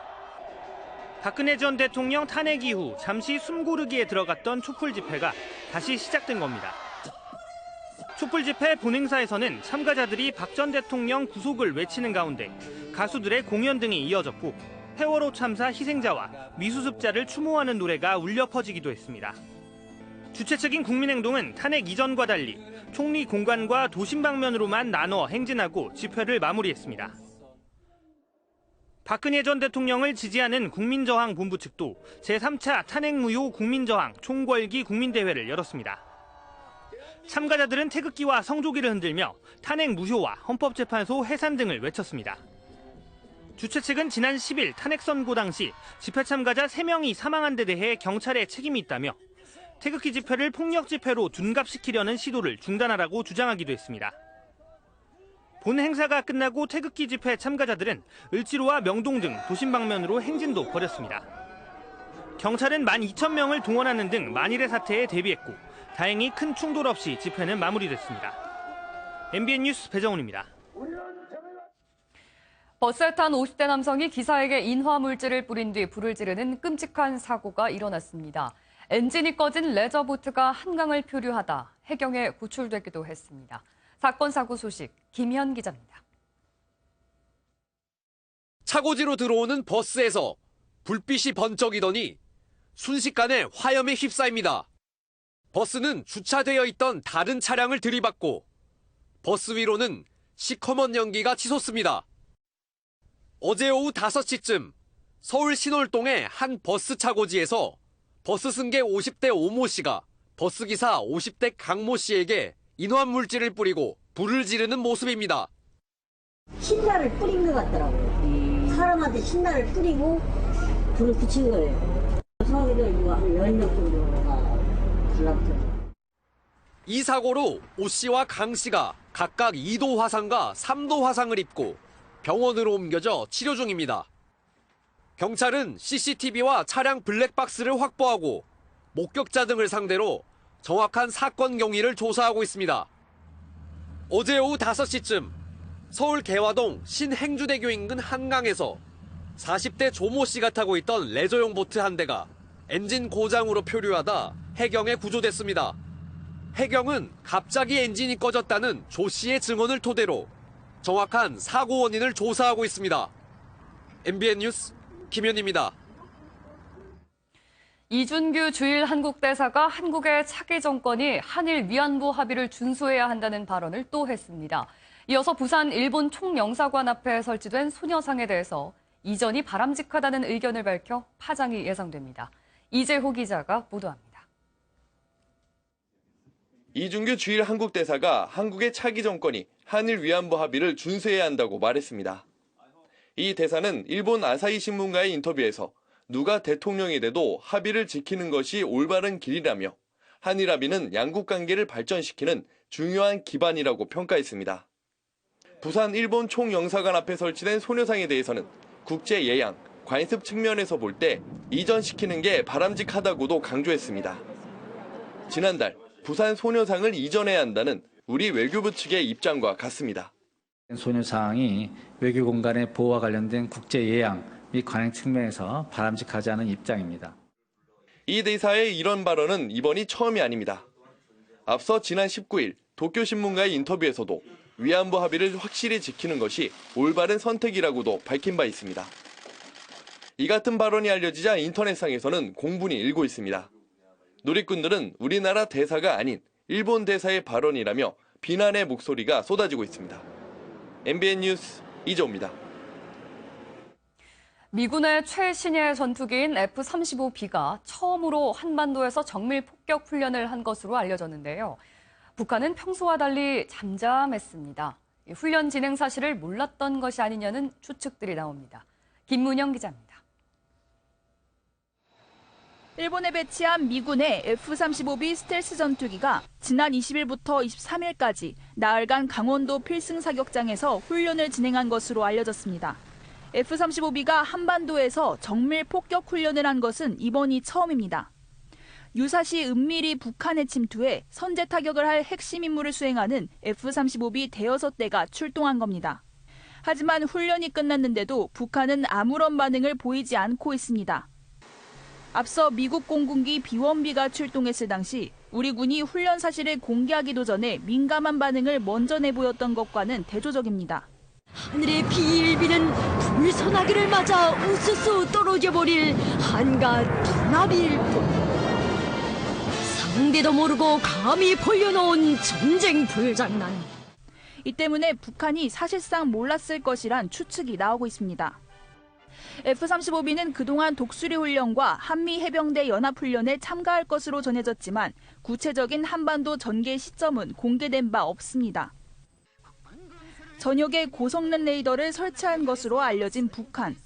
박근혜 전 대통령 탄핵 이후 잠시 숨고르기에 들어갔던 촛불 집회가 다시 시작된 겁니다. 촛불 집회 본행사에서는 참가자들이 박 전 대통령 구속을 외치는 가운데 가수들의 공연 등이 이어졌고 세월호 참사 희생자와 미수습자를 추모하는 노래가 울려 퍼지기도 했습니다. 주최 측인 국민행동은 탄핵 이전과 달리 총리 공관과 도심 방면으로만 나눠 행진하고 집회를 마무리했습니다. 박근혜 전 대통령을 지지하는 국민저항본부 측도 제3차 탄핵무효 국민저항 총궐기 국민대회를 열었습니다. 참가자들은 태극기와 성조기를 흔들며 탄핵 무효와 헌법재판소 해산 등을 외쳤습니다. 주최 측은 지난 10일 탄핵 선고 당시 집회 참가자 3명이 사망한 데 대해 경찰에 책임이 있다며 태극기 집회를 폭력 집회로 둔갑시키려는 시도를 중단하라고 주장하기도 했습니다. 본 행사가 끝나고 태극기 집회 참가자들은 을지로와 명동 등 도심 방면으로 행진도 벌였습니다. 경찰은 12,000명을 동원하는 등 만일의 사태에 대비했고 다행히 큰 충돌 없이 집회는 마무리됐습니다. MBN 뉴스 배정훈입니다. 버스에 탄 50대 남성이 기사에게 인화물질을 뿌린 뒤 불을 지르는 끔찍한 사고가 일어났습니다. 엔진이 꺼진 레저보트가 한강을 표류하다 해경에 구출되기도 했습니다. 사건 사고 소식 김현 기자입니다. 차고지로 들어오는 버스에서 불빛이 번쩍이더니 순식간에 화염에 휩싸입니다. 버스는 주차되어 있던 다른 차량을 들이받고 버스 위로는 시커먼 연기가 치솟습니다. 어제 오후 5시쯤 서울 신월동의 한 버스 차고지에서 버스 승객 50대 오모 씨가 버스기사 50대 강모 씨에게 인화한 물질을 뿌리고 불을 지르는 모습입니다. 신나를 뿌린 것 같더라고요. 사람한테 신나를 뿌리고 불을 붙인 거예요. 소화기들 한 10명 정도가 불났죠. 이 사고로 오 씨와 강 씨가 각각 2도 화상과 3도 화상을 입고 병원으로 옮겨져 치료 중입니다. 경찰은 CCTV와 차량 블랙박스를 확보하고 목격자 등을 상대로 정확한 사건 경위를 조사하고 있습니다. 어제 오후 5시쯤 서울 개화동 신행주대교 인근 한강에서 40대 조모 씨가 타고 있던 레저용 보트 한 대가 엔진 고장으로 표류하다 해경에 구조됐습니다. 해경은 갑자기 엔진이 꺼졌다는 조 씨의 증언을 토대로 정확한 사고 원인을 조사하고 있습니다. MBN 뉴스 김현입니다. 이준규 주일 한국대사가 한국의 차기 정권이 한일 위안부 합의를 준수해야 한다는 발언을 또 했습니다. 이어서 부산 일본 총영사관 앞에 설치된 소녀상에 대해서 이전이 바람직하다는 의견을 밝혀 파장이 예상됩니다. 이재호 기자가 보도합니다. 이준규 주일 한국대사가 한국의 차기 정권이 한일 위안부 합의를 준수해야 한다고 말했습니다. 이 대사는 일본 아사히 신문과의 인터뷰에서 누가 대통령이 돼도 합의를 지키는 것이 올바른 길이라며 한일 합의는 양국 관계를 발전시키는 중요한 기반이라고 평가했습니다. 부산 일본 총영사관 앞에 설치된 소녀상에 대해서는 국제 예양, 관습 측면에서 볼 때 이전시키는 게 바람직하다고도 강조했습니다. 지난달 부산 소녀상을 이전해야 한다는 우리 외교부 측의 입장과 같습니다. 소녀상이 외교 공간의 보호와 관련된 국제 예양 및 관행 측면에서 바람직하지 않은 입장입니다. 이 대사의 이런 발언은 이번이 처음이 아닙니다. 앞서 지난 19일 도쿄신문과의 인터뷰에서도 위안부 합의를 확실히 지키는 것이 올바른 선택이라고도 밝힌 바 있습니다. 이 같은 발언이 알려지자 인터넷상에서는 공분이 일고 있습니다. 누리꾼들은 우리나라 대사가 아닌 일본 대사의 발언이라며 비난의 목소리가 쏟아지고 있습니다. MBN 뉴스 이재호입니다. 미군의 최신의 전투기인 F-35B가 처음으로 한반도에서 정밀 폭격 훈련을 한 것으로 알려졌는데요. 북한은 평소와 달리 잠잠했습니다. 훈련 진행 사실을 몰랐던 것이 아니냐는 추측들이 나옵니다. 김문영 기자입니다. 일본에 배치한 미군의 F-35B 스텔스 전투기가 지난 20일부터 23일까지 나흘간 강원도 필승 사격장에서 훈련을 진행한 것으로 알려졌습니다. F-35B가 한반도에서 정밀 폭격 훈련을 한 것은 이번이 처음입니다. 유사시 은밀히 북한에 침투해 선제 타격을 할 핵심 임무를 수행하는 F-35B 대여섯 대가 출동한 겁니다. 하지만 훈련이 끝났는데도 북한은 아무런 반응을 보이지 않고 있습니다. 앞서 미국 공군기 B-1B가 출동했을 당시 우리 군이 훈련 사실을 공개하기도 전에 민감한 반응을 먼저 내보였던 것과는 대조적입니다. 하늘의 비일비는 불소나기를 맞아 우수수 떨어져버릴 한갓 나비일 뿐. 상대도 모르고 감히 벌려놓은 전쟁 불장난. 이 때문에 북한이 사실상 몰랐을 것이란 추측이 나오고 있습니다. F-35B는 그동안 독수리 훈련과 한미 해병대 연합훈련에 참가할 것으로 전해졌지만 구체적인 한반도 전개 시점은 공개된 바 없습니다. 전역에 고성능 레이더를 설치한 것으로 알려진 북한.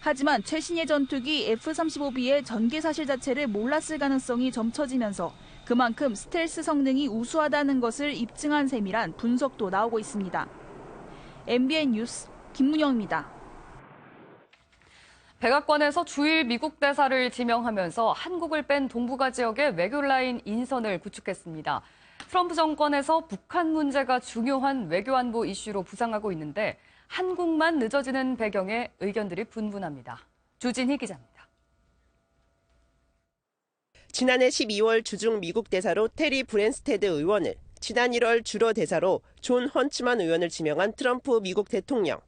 하지만 최신의 전투기 F-35B의 전개 사실 자체를 몰랐을 가능성이 점쳐지면서 그만큼 스텔스 성능이 우수하다는 것을 입증한 셈이란 분석도 나오고 있습니다. MBN 뉴스 김문영입니다. 백악관에서 주일 미국 대사를 지명하면서 한국을 뺀 동북아 지역의 외교 라인 인선을 구축했습니다. 트럼프 정권에서 북한 문제가 중요한 외교안보 이슈로 부상하고 있는데 한국만 늦어지는 배경에 의견들이 분분합니다. 주진희 기자입니다. 지난해 12월 주중 미국 대사로 테리 브랜스테드 의원을, 지난 1월 주로 대사로 존 헌츠만 의원을 지명한 트럼프 미국 대통령.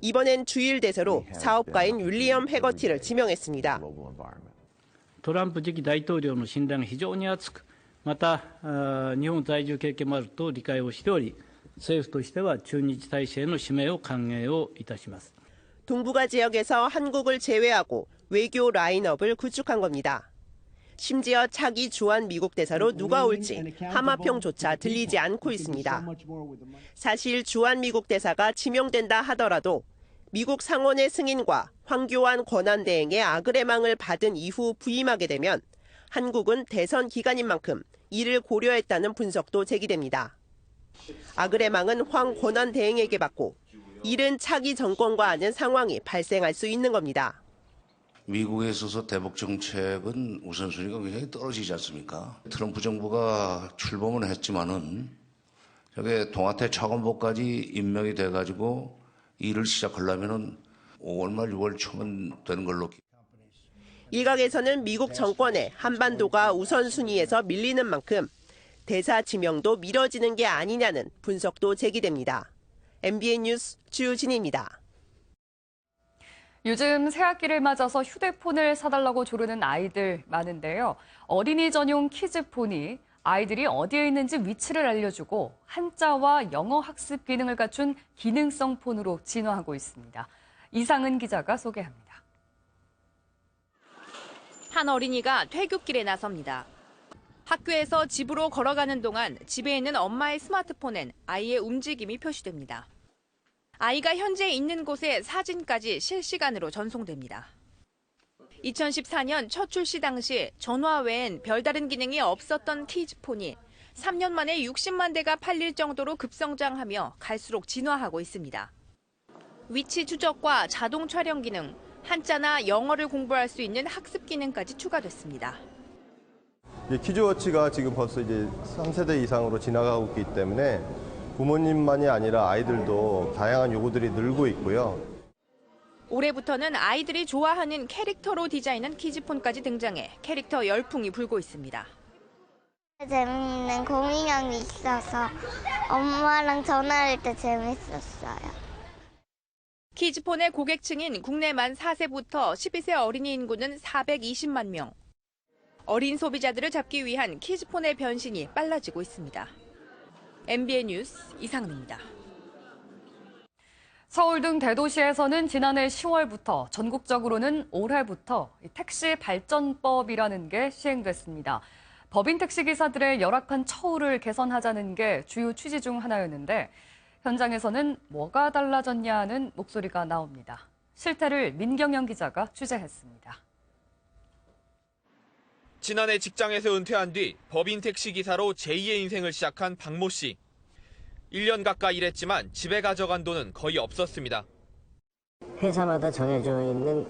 이번엔 주일 대사로 사업가인 윌리엄 해거티를 지명했습니다. トランプ次期大統領の信頼が非常に厚く、また日本在住経験もあると理解をしており、政府としては駐日大使への指名を歓迎をいたします。 동북아 지역에서 한국을 제외하고 외교 라인업을 구축한 겁니다. 심지어 차기 주한 미국 대사로 누가 올지 하마평조차 들리지 않고 있습니다. 사실 주한 미국 대사가 지명된다 하더라도 미국 상원의 승인과 황교안 권한대행의 아그레망을 받은 이후 부임하게 되면 한국은 대선 기간인 만큼 이를 고려했다는 분석도 제기됩니다. 아그레망은 황 권한대행에게 받고 이른 차기 정권과 하는 상황이 발생할 수 있는 겁니다. 미국에 있어서 대북 정책은 우선순위가 굉장히 떨어지지 않습니까? 트럼프 정부가 출범을 했지만은 저게 동아태 차관보까지 임명이 돼가지고 일을 시작하려면은 5월 말 6월 초면 되는 걸로. 일각에서는 미국 정권에 한반도가 우선순위에서 밀리는 만큼 대사 지명도 미뤄지는 게 아니냐는 분석도 제기됩니다. MBN 뉴스 주진입니다. 요즘 새학기를 맞아서 휴대폰을 사달라고 조르는 아이들 많은데요. 어린이 전용 키즈폰이 아이들이 어디에 있는지 위치를 알려주고 한자와 영어 학습 기능을 갖춘 기능성 폰으로 진화하고 있습니다. 이상은 기자가 소개합니다. 한 어린이가 퇴근길에 나섭니다. 학교에서 집으로 걸어가는 동안 집에 있는 엄마의 스마트폰엔 아이의 움직임이 표시됩니다. 아이가 현재 있는 곳의 사진까지 실시간으로 전송됩니다. 2014년 첫 출시 당시 전화 외엔 별다른 기능이 없었던 키즈폰이 3년 만에 60만 대가 팔릴 정도로 급성장하며 갈수록 진화하고 있습니다. 위치 추적과 자동 촬영 기능, 한자나 영어를 공부할 수 있는 학습 기능까지 추가됐습니다. 키즈워치가 지금 벌써 이제 3세대 이상으로 지나가고 있기 때문에 부모님만이 아니라 아이들도 다양한 요구들이 늘고 있고요. 올해부터는 아이들이 좋아하는 캐릭터로 디자인한 키즈폰까지 등장해 캐릭터 열풍이 불고 있습니다. 재미있는 곰인형이 있어서 엄마랑 전화할 때 재밌었어요. 키즈폰의 고객층인 국내 만 4세부터 12세 어린이 인구는 420만 명. 어린 소비자들을 잡기 위한 키즈폰의 변신이 빨라지고 있습니다. MBN 뉴스 이상은입니다. 서울 등 대도시에서는 지난해 10월부터 전국적으로는 올해부터 택시 발전법이라는 게 시행됐습니다. 법인 택시기사들의 열악한 처우를 개선하자는 게 주요 취지 중 하나였는데 현장에서는 뭐가 달라졌냐는 목소리가 나옵니다. 실태를 민경영 기자가 취재했습니다. 지난해 직장에서 은퇴한 뒤 법인 택시기사로 제2의 인생을 시작한 박모 씨. 1년 가까이 일했지만 집에 가져간 돈은 거의 없었습니다. 회사마다 정해져 있는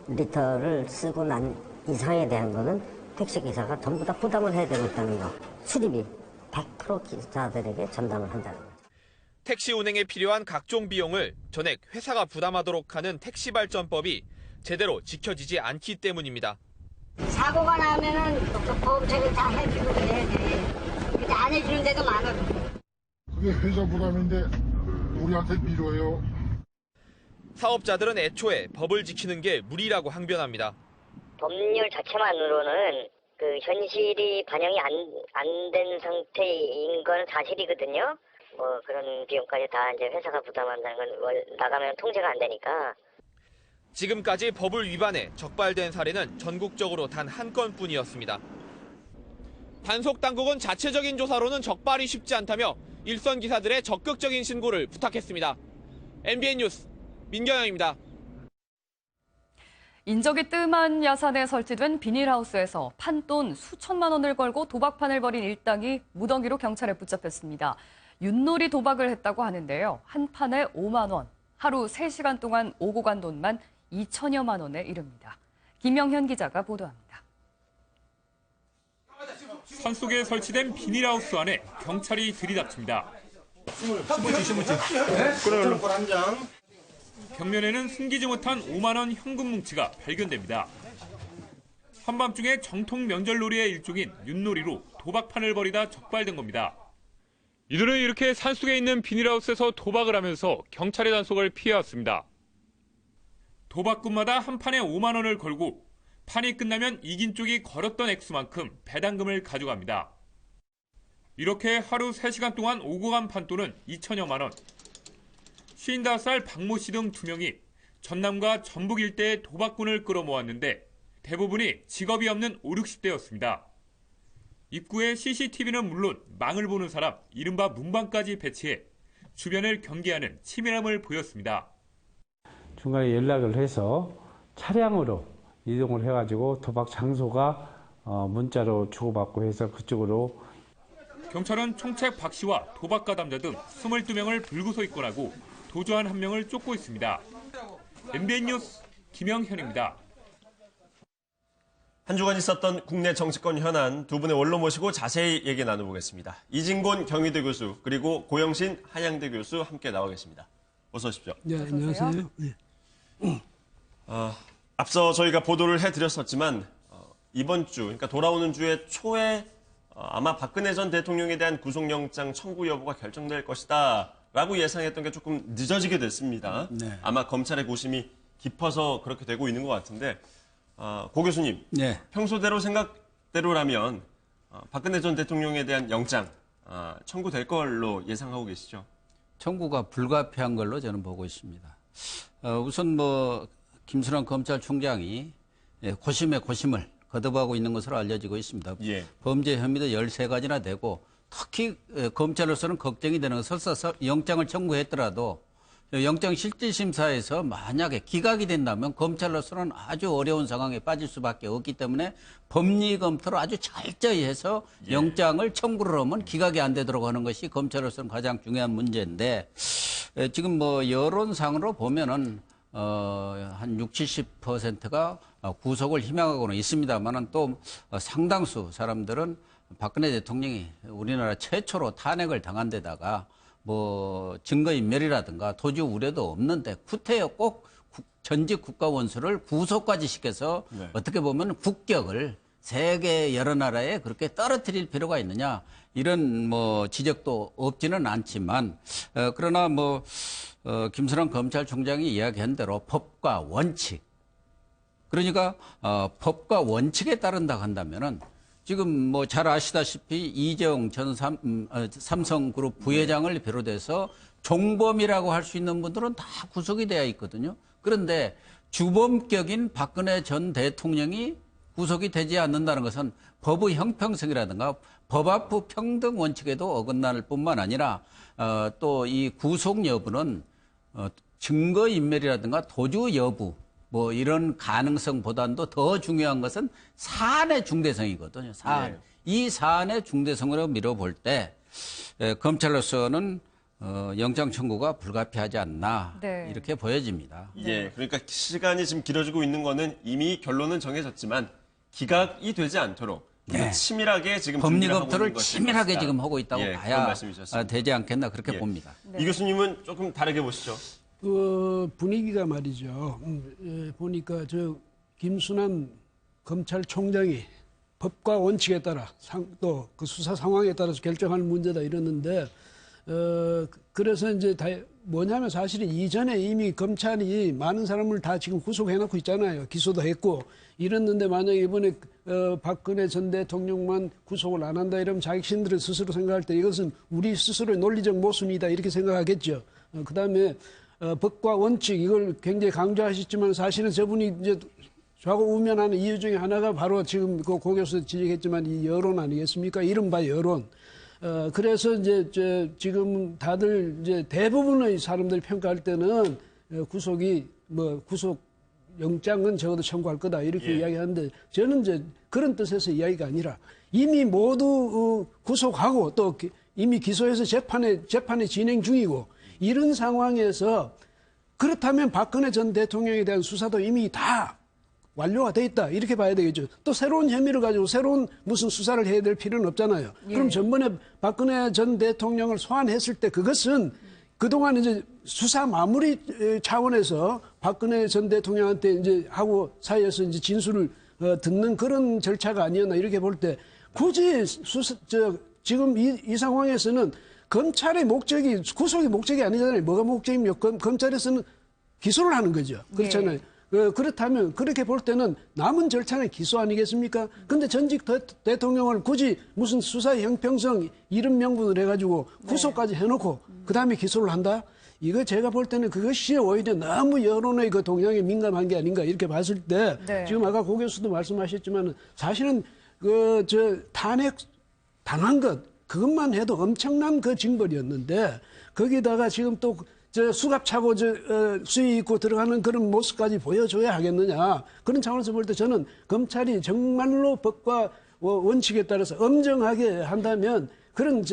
리터를 쓰고 난 이상에 대한 거는 택시기사가 전부 다 부담을 해야 되겠다는 거. 수리비 100% 기사들에게 전담을 한다는 거죠. 택시 운행에 필요한 각종 비용을 전액 회사가 부담하도록 하는 택시발전법이 제대로 지켜지지 않기 때문입니다. 사고가 나면은 보험처리 다 해주고 그래야 돼. 근데 안 해주는 데도 많아. 그게 회사 부담인데 우리한테 미뤄요. 사업자들은 애초에 법을 지키는 게 무리라고 항변합니다. 법률 자체만으로는 그 현실이 반영이 안 된 상태인 건 사실이거든요. 뭐 그런 비용까지 다 이제 회사가 부담한다는 건 나가면 통제가 안 되니까. 지금까지 법을 위반해 적발된 사례는 전국적으로 단 한 건뿐이었습니다. 단속 당국은 자체적인 조사로는 적발이 쉽지 않다며 일선 기사들의 적극적인 신고를 부탁했습니다. MBN 뉴스 민경영입니다. 인적이 뜸한 야산에 설치된 비닐하우스에서 판돈 수천만 원을 걸고 도박판을 벌인 일당이 무더기로 경찰에 붙잡혔습니다. 윷놀이 도박을 했다고 하는데요. 한 판에 5만 원, 하루 3시간 동안 오고 간 돈만 2천여만 원에 이릅니다. 김영현 기자가 보도합니다. 산속에 설치된 비닐하우스 안에 경찰이 들이닥칩니다. 벽면에는 숨기지 못한 5만 원 현금 뭉치가 발견됩니다. 한밤중에 정통 명절놀이의 일종인 윷놀이로 도박판을 벌이다 적발된 겁니다. 이들은 이렇게 산속에 있는 비닐하우스에서 도박을 하면서 경찰의 단속을 피해왔습니다. 도박꾼마다 한 판에 5만 원을 걸고 판이 끝나면 이긴 쪽이 걸었던 액수만큼 배당금을 가져갑니다. 이렇게 하루 3시간 동안 오고 간 판돈은 2천여만 원. 55살 박모 씨 등 2명이 전남과 전북 일대의 도박꾼을 끌어모았는데 대부분이 직업이 없는 5, 60대였습니다. 입구에 CCTV는 물론 망을 보는 사람, 이른바 문방까지 배치해 주변을 경계하는 치밀함을 보였습니다. 중간에 연락을 해서 차량으로 이동을 해가지고 도박 장소가 문자로 주고받고 해서 그쪽으로. 경찰은 총책 박 씨와 도박 가담자 등 22명을 불구속 입건하고 도주한 1명을 쫓고 있습니다. MBN 뉴스 김영현입니다. 한 주간 있었던 국내 정치권 현안 두 분의 원로 모시고 자세히 얘기 나눠보겠습니다. 이진곤 경희대 교수 그리고 고영신 한양대 교수 함께 나와 계십니다. 어서 오십시오. 네, 안녕하세요. 네. 앞서 저희가 보도를 해드렸었지만 이번 주, 그러니까 돌아오는 주의 초에 아마 박근혜 전 대통령에 대한 구속영장 청구 여부가 결정될 것이다 라고 예상했던 게 조금 늦어지게 됐습니다. 네. 아마 검찰의 고심이 깊어서 그렇게 되고 있는 것 같은데 고 교수님, 네. 평소대로 생각대로라면 박근혜 전 대통령에 대한 영장 청구될 걸로 예상하고 계시죠? 청구가 불가피한 걸로 저는 보고 있습니다. 우선 김순환 검찰총장이 고심에 고심을 거듭하고 있는 것으로 알려지고 있습니다. 예. 범죄 혐의도 13가지나 되고 특히 검찰로서는 걱정이 되는 것은 설사 영장을 청구했더라도 영장 실질심사에서 만약에 기각이 된다면 검찰로서는 아주 어려운 상황에 빠질 수밖에 없기 때문에 법리 검토를 아주 철저히 해서 영장을 청구를 하면 기각이 안 되도록 하는 것이 검찰로서는 가장 중요한 문제인데 지금 여론상으로 보면은 한 60, 70%가 구속을 희망하고는 있습니다만은 또 상당수 사람들은 박근혜 대통령이 우리나라 최초로 탄핵을 당한 데다가 증거인멸이라든가 도주 우려도 없는데 구태여 꼭 전직 국가원수를 구속까지 시켜서 네. 어떻게 보면 국격을 세계 여러 나라에 그렇게 떨어뜨릴 필요가 있느냐 이런 지적도 없지는 않지만 그러나 김순환 검찰총장이 이야기한 대로 법과 원칙 그러니까 법과 원칙에 따른다 한다면은 지금 잘 아시다시피 이재용 전 삼성그룹 부회장을 비롯해서 종범이라고 할 수 있는 분들은 다 구속이 되어 있거든요. 그런데 주범격인 박근혜 전 대통령이 구속이 되지 않는다는 것은 법의 형평성이라든가 법 앞의 평등 원칙에도 어긋날 뿐만 아니라 또 이 구속 여부는 증거인멸이라든가 도주 여부 이런 가능성보다도 더 중요한 것은 사안의 중대성이거든요. 사안. 네. 이 사안의 중대성으로 밀어볼 때 검찰로서는 영장 청구가 불가피하지 않나 네. 이렇게 보여집니다. 예, 그러니까 시간이 지금 길어지고 있는 거는 이미 결론은 정해졌지만 기각이 되지 않도록 네. 치밀하게 지금 법리 준비를 검토를 하고 있는 것일 치밀하게 것이다. 지금 하고 있다고 그런 봐야 말씀이셨습니다. 되지 않겠나 그렇게 봅니다. 네. 이 교수님은 조금 다르게 보시죠. 분위기가 말이죠. 보니까 김순환 검찰총장이 법과 원칙에 따라 또 그 수사 상황에 따라서 결정할 문제다 이러는데 그래서 이제 뭐냐면 사실은 이전에 이미 검찰이 많은 사람을 다 지금 구속해놓고 있잖아요. 기소도 했고 이랬는데 만약에 이번에 박근혜 전 대통령만 구속을 안 한다 이러면 자신들은 스스로 생각할 때 이것은 우리 스스로의 논리적 모순이다 이렇게 생각하겠죠. 그다음에 법과 원칙 이걸 굉장히 강조하셨지만 사실은 저분이 이제 좌고우면하는 이유 중에 하나가 바로 지금 고 교수 지적했지만 이 여론 아니겠습니까? 이른바 여론. 그래서 이제 지금 다들 이제 대부분의 사람들이 평가할 때는 구속 영장은 적어도 청구할 거다 이렇게 이야기하는데 저는 이제 그런 뜻에서 이야기가 아니라 이미 모두 구속하고 또 이미 기소해서 재판이 진행 중이고 이런 상황에서 그렇다면 박근혜 전 대통령에 대한 수사도 이미 다 완료가 돼 있다 이렇게 봐야 되겠죠. 또 새로운 혐의를 가지고 새로운 무슨 수사를 해야 될 필요는 없잖아요. 그럼 전번에 박근혜 전 대통령을 소환했을 때 그것은 그동안 이제 수사 마무리 차원에서 박근혜 전 대통령한테 이제 하고 사이에서 이제 진술을 듣는 그런 절차가 아니었나 이렇게 볼 때 굳이 지금 이 상황에서는 검찰의 목적이 구속이 목적이 아니잖아요. 뭐가 목적입니까? 검찰에서는 기소를 하는 거죠. 그렇잖아요. 그렇다면 그렇게 볼 때는 남은 절차는 기소 아니겠습니까? 근데 전직 대통령을 굳이 무슨 수사 형평성 이런 명분을 해가지고 구속까지 해놓고 그다음에 기소를 한다? 이거 제가 볼 때는 그것이 오히려 너무 여론의 그 동향에 민감한 게 아닌가 이렇게 봤을 때 네. 지금 아까 고 교수도 말씀하셨지만 사실은 탄핵 당한 것 그것만 해도 엄청난 그 징벌이었는데 거기다가 지금 또 수갑차고 수위 입고 들어가는 그런 모습까지 보여줘야 하겠느냐 그런 차원에서 볼 때 저는 검찰이 정말로 법과 원칙에 따라서 엄정하게 한다면 그런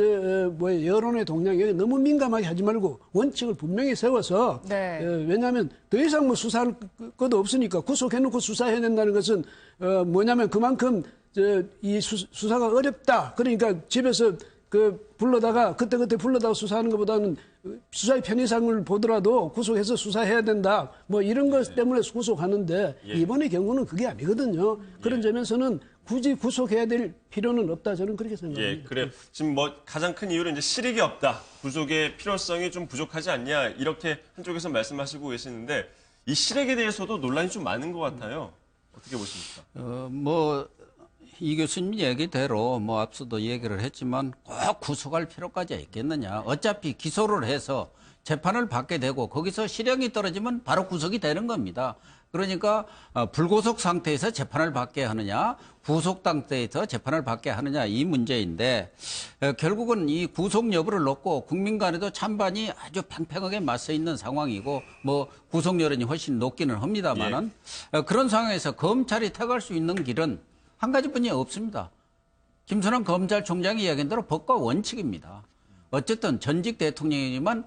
여론의 동향에 너무 민감하게 하지 말고 원칙을 분명히 세워서 네. 왜냐하면 더 이상 뭐 수사할 것도 없으니까 구속해놓고 수사해야 된다는 것은 뭐냐면 그만큼 이 수사가 어렵다. 그러니까 집에서 불러다가 그때 불러다가 수사하는 것보다는 수사의 편의상을 보더라도 구속해서 수사해야 된다. 뭐 이런 것 때문에 구속하는데 이번의 경우는 그게 아니거든요. 그런 점에서는 굳이 구속해야 될 필요는 없다. 저는 그렇게 생각합니다. 예, 그래요. 지금 뭐 가장 큰 이유는 이제 실익이 없다. 구속의 필요성이 좀 부족하지 않냐. 이렇게 한쪽에서 말씀하시고 계시는데 이 실익에 대해서도 논란이 좀 많은 것 같아요. 어떻게 보십니까? 이 교수님 얘기대로 앞서도 얘기를 했지만 꼭 구속할 필요까지 있겠느냐. 어차피 기소를 해서 재판을 받게 되고 거기서 실형이 떨어지면 바로 구속이 되는 겁니다. 그러니까 불구속 상태에서 재판을 받게 하느냐, 구속 상태에서 재판을 받게 하느냐 이 문제인데 결국은 이 구속 여부를 놓고 국민 간에도 찬반이 아주 팽팽하게 맞서 있는 상황이고 구속 여론이 훨씬 높기는 합니다만은 그런 상황에서 검찰이 택할 수 있는 길은 한 가지뿐이 없습니다. 김순환 검찰총장이 이야기한 대로 법과 원칙입니다. 어쨌든 전직 대통령이지만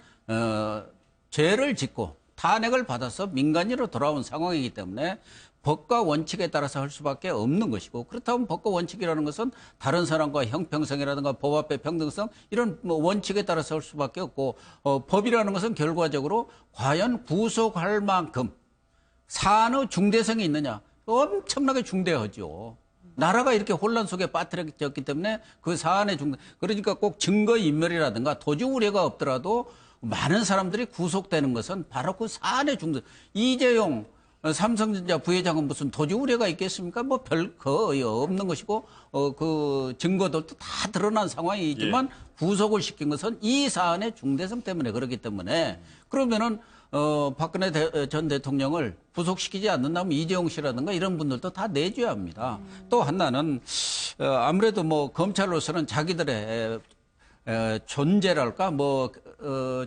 죄를 짓고 탄핵을 받아서 민간인으로 돌아온 상황이기 때문에 법과 원칙에 따라서 할 수밖에 없는 것이고 그렇다면 법과 원칙이라는 것은 다른 사람과 형평성이라든가 법 앞의 평등성 이런 원칙에 따라서 할 수밖에 없고 법이라는 것은 결과적으로 과연 구속할 만큼 사안의 중대성이 있느냐 엄청나게 중대하죠. 나라가 이렇게 혼란 속에 빠뜨려졌기 때문에 그 사안의 그러니까 꼭 증거인멸이라든가 도주 우려가 없더라도 많은 사람들이 구속되는 것은 바로 그 사안의 이재용 삼성전자 부회장은 무슨 도주 우려가 있겠습니까? 별 거의 없는 것이고 그 증거들도 다 드러난 상황이지만 구속을 시킨 것은 이 사안의 중대성 때문에 그렇기 때문에 그러면은 박근혜 전 대통령을 구속시키지 않는다면 이재용 씨라든가 이런 분들도 다 내줘야 합니다. 또 하나는 아무래도 검찰로서는 자기들의 존재랄까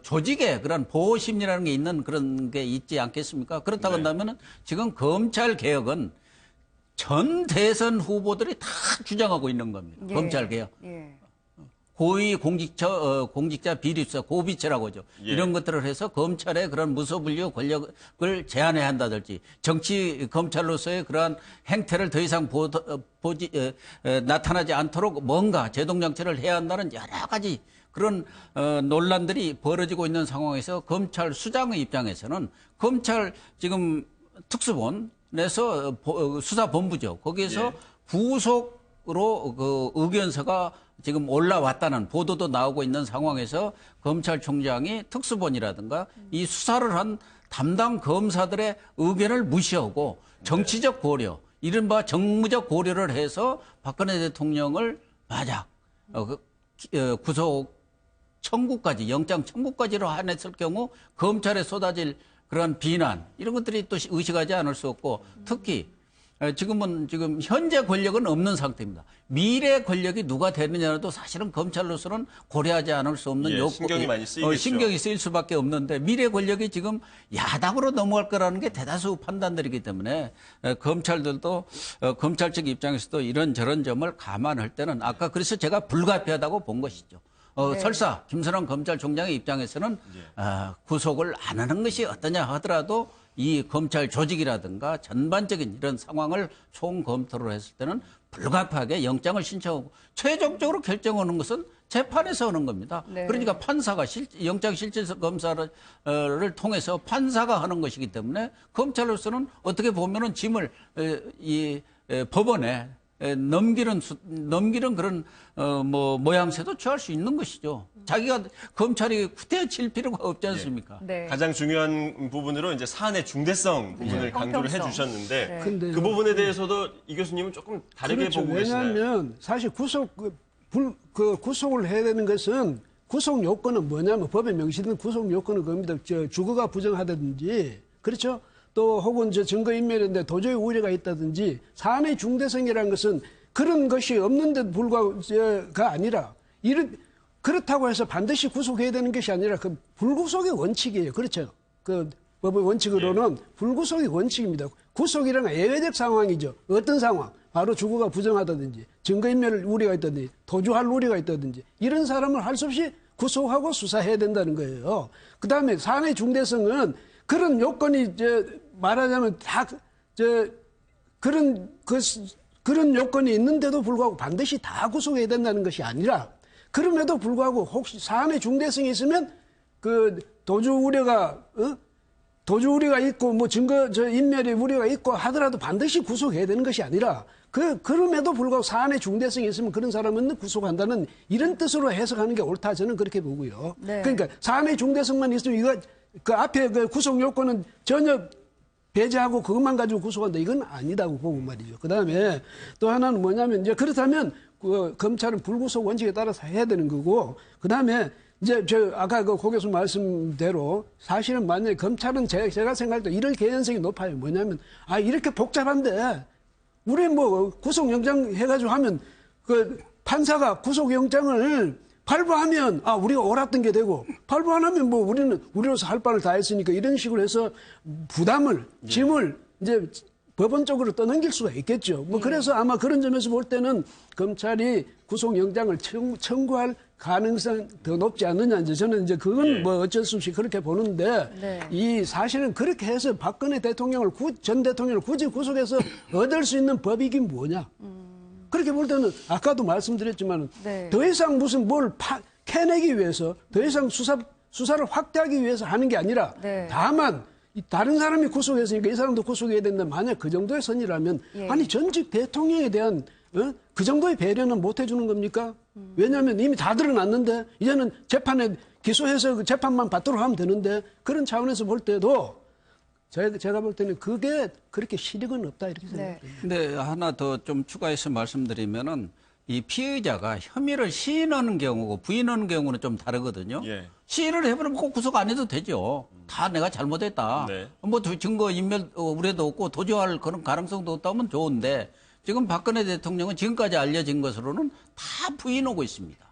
조직에 그런 보호 심리라는 게 있는 그런 게 있지 않겠습니까? 그렇다고 한다면은 지금 검찰 개혁은 전 대선 후보들이 다 주장하고 있는 겁니다. 검찰 개혁. 고위 공직자 비리수사 고비체라고 하죠. 이런 것들을 해서 검찰의 그런 무소불위의 권력을 제한해야 한다든지 정치 검찰로서의 그러한 행태를 더 이상 나타나지 않도록 뭔가 제동장치를 해야 한다는 여러 가지 그런 논란들이 벌어지고 있는 상황에서 검찰 수장의 입장에서는 검찰 지금 특수본에서 수사본부죠. 거기에서 구속으로 그 의견서가 지금 올라왔다는 보도도 나오고 있는 상황에서 검찰총장이 특수본이라든가 이 수사를 한 담당 검사들의 의견을 무시하고 정치적 고려, 이른바 정무적 고려를 해서 박근혜 대통령을 만약 구속 청구까지, 영장 청구까지로 한했을 경우 검찰에 쏟아질 그런 비난 이런 것들이 또 의식하지 않을 수 없고 특히 지금 현재 권력은 없는 상태입니다. 미래 권력이 누가 되느냐도 사실은 검찰로서는 고려하지 않을 수 없는 요구. 신경이 많이 쓰이겠죠. 신경이 쓰일 수밖에 없는데 미래 권력이 지금 야당으로 넘어갈 거라는 게 대다수 판단들이기 때문에 검찰들도 검찰 측 입장에서도 이런저런 점을 감안할 때는 아까 그래서 제가 불가피하다고 본 것이죠. 설사 김순환 검찰총장의 입장에서는 구속을 안 하는 것이 어떠냐 하더라도 이 검찰 조직이라든가 전반적인 이런 상황을 총검토를 했을 때는 불가피하게 영장을 신청하고 최종적으로 결정하는 것은 재판에서 하는 겁니다. 그러니까 판사가 영장 실질 검사를 통해서 판사가 하는 것이기 때문에 검찰로서는 어떻게 보면은 짐을 이 법원에 넘기는 그런 모양새도 취할 수 있는 것이죠. 자기가 검찰이 후퇴칠 필요가 없지 않습니까? 가장 중요한 부분으로 이제 사안의 중대성 부분을 강조를 해주셨는데 그 부분에 대해서도 이 교수님은 조금 다르게 보고 계시나요? 왜냐하면 사실 구속을 해야 되는 것은 구속 요건은 뭐냐면 법에 명시된 구속 요건은 그겁니다. 주거가 부정하다든지 그렇죠. 또 혹은 증거인멸인데 도저히 우려가 있다든지 사안의 중대성이라는 것은 그런 것이 없는데도 불구하고가 아니라 그렇다고 해서 반드시 구속해야 되는 것이 아니라 그 불구속의 원칙이에요. 그렇죠. 그 법의 원칙으로는 불구속의 원칙입니다. 구속이라는 예외적 상황이죠. 어떤 상황? 바로 주거가 부정하다든지 증거인멸 우려가 있다든지 도주할 우려가 있다든지 이런 사람을 할 수 없이 구속하고 수사해야 된다는 거예요. 그다음에 사안의 중대성은 그런 요건이 말하자면 다 그런 요건이 있는데도 불구하고 반드시 다 구속해야 된다는 것이 아니라 그럼에도 불구하고 혹시 사안의 중대성이 있으면 그 도주 우려가 있고 뭐 인멸의 우려가 있고 하더라도 반드시 구속해야 되는 것이 아니라 그럼에도 불구하고 사안의 중대성이 있으면 그런 사람은 구속한다는 이런 뜻으로 해석하는 게 옳다 저는 그렇게 보고요. 네. 그러니까 사안의 중대성만 있으면 이거 그 앞에 그 구속 요건은 전혀 배제하고 그것만 가지고 구속한다 이건 아니다고 보고 말이죠. 그다음에 또 하나는 뭐냐면 이제 그렇다면 그 검찰은 불구속 원칙에 따라서 해야 되는 거고 그다음에 이제 아까 그 고 교수 말씀대로 사실은 만약에 검찰은 제가 생각할 때 이럴 개연성이 높아요. 뭐냐면 이렇게 복잡한데 우리 뭐 구속영장 해가지고 하면 그 판사가 구속영장을 발부하면 우리가 옳았던 게 되고 발부 안 하면 뭐 우리로서 할 바를 다 했으니까 이런 식으로 해서 부담을 짐을 이제 법원적으로 떠넘길 수가 있겠죠. 뭐 그래서 아마 그런 점에서 볼 때는 검찰이 구속영장을 청구할 가능성 더 높지 않느냐 이제 저는 이제 그건 뭐 어쩔 수 없이 그렇게 보는데 이 사실은 그렇게 해서 박근혜 대통령을 전 대통령을 굳이 구속해서 얻을 수 있는 법이긴 뭐냐. 그렇게 볼 때는 아까도 말씀드렸지만 더 이상 무슨 뭘 캐내기 위해서 더 이상 수사를 확대하기 위해서 하는 게 아니라 다만 다른 사람이 구속했으니까 이 사람도 구속해야 된다. 만약 그 정도의 선이라면 아니 전직 대통령에 대한 그 정도의 배려는 못 해주는 겁니까? 왜냐하면 이미 다 드러났는데 이제는 재판에 기소해서 그 재판만 받도록 하면 되는데 그런 차원에서 볼 때도 제가 볼 때는 그게 그렇게 실익은 없다 이렇게 생각합니다. 근데 하나 더 좀 추가해서 말씀드리면은 이 피의자가 혐의를 시인하는 경우고 부인하는 경우는 좀 다르거든요. 시인을 해버리면 꼭 구속 안 해도 되죠. 다 내가 잘못했다. 뭐 증거 인멸 우려도 없고 도주할 그런 가능성도 없다면 좋은데 지금 박근혜 대통령은 지금까지 알려진 것으로는 다 부인하고 있습니다.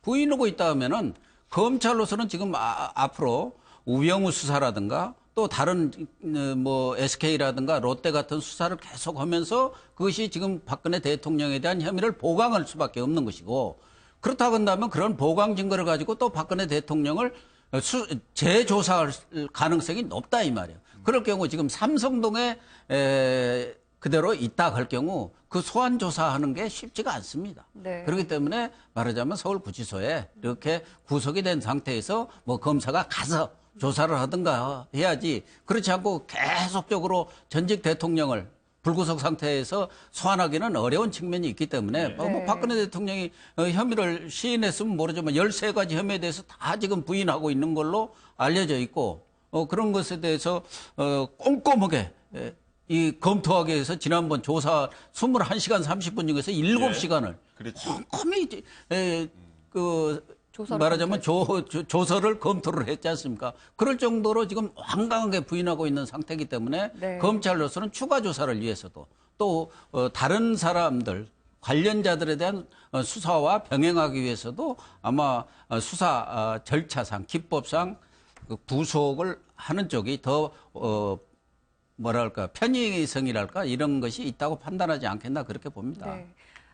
부인하고 있다 하면은 검찰로서는 지금 앞으로 우병우 수사라든가 또 다른 뭐 SK라든가 롯데 같은 수사를 계속하면서 그것이 지금 박근혜 대통령에 대한 혐의를 보강할 수밖에 없는 것이고 그렇다고 한다면 그런 보강 증거를 가지고 또 박근혜 대통령을 재조사할 가능성이 높다 이 말이에요. 그럴 경우 지금 삼성동에 그대로 있다 할 경우 그 소환 조사하는 게 쉽지가 않습니다. 그렇기 때문에 말하자면 서울구치소에 이렇게 구속이 된 상태에서 뭐 검사가 가서 조사를 하든가 해야지 그렇지 않고 계속적으로 전직 대통령을 불구속 상태에서 소환하기는 어려운 측면이 있기 때문에 뭐 박근혜 대통령이 혐의를 시인했으면 모르지만 13가지 혐의에 대해서 다 지금 부인하고 있는 걸로 알려져 있고 그런 것에 대해서 꼼꼼하게 이 검토하기 위해서 지난번 조사 21시간 30분 중에서 7시간을 꼼꼼히 말하자면 조서를 검토를 했지 않습니까? 그럴 정도로 지금 완강하게 부인하고 있는 상태이기 때문에 검찰로서는 추가 조사를 위해서도 또 다른 사람들 관련자들에 대한 수사와 병행하기 위해서도 아마 수사 절차상 기법상 구속을 하는 쪽이 더 뭐랄까 편의성이랄까 이런 것이 있다고 판단하지 않겠나 그렇게 봅니다.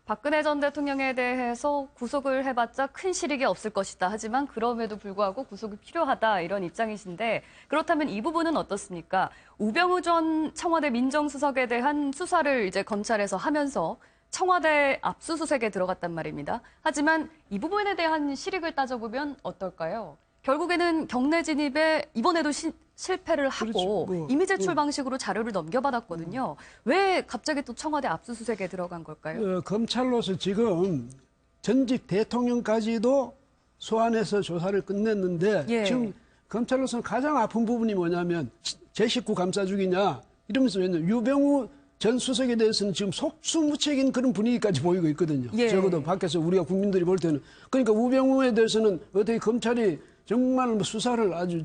박근혜 전 대통령에 대해서 구속을 해봤자 큰 실익이 없을 것이다. 하지만 그럼에도 불구하고 구속이 필요하다 이런 입장이신데 그렇다면 이 부분은 어떻습니까? 우병우 전 청와대 민정수석에 대한 수사를 이제 검찰에서 하면서 청와대 압수수색에 들어갔단 말입니다. 하지만 이 부분에 대한 실익을 따져보면 어떨까요? 결국에는 경내 진입에 이번에도 실패를 하고 이미 제출 방식으로 자료를 넘겨받았거든요. 왜 갑자기 또 청와대 압수수색에 들어간 걸까요? 검찰로서 지금 전직 대통령까지도 소환해서 조사를 끝냈는데 지금 검찰로서는 가장 아픈 부분이 뭐냐면 제 식구 감싸 죽이냐 이러면서 유병우 전 수석에 대해서는 지금 속수무책인 그런 분위기까지 보이고 있거든요. 예. 적어도 밖에서 우리가 국민들이 볼 때는. 그러니까 우병우에 대해서는 어떻게 검찰이 정말 뭐 수사를 아주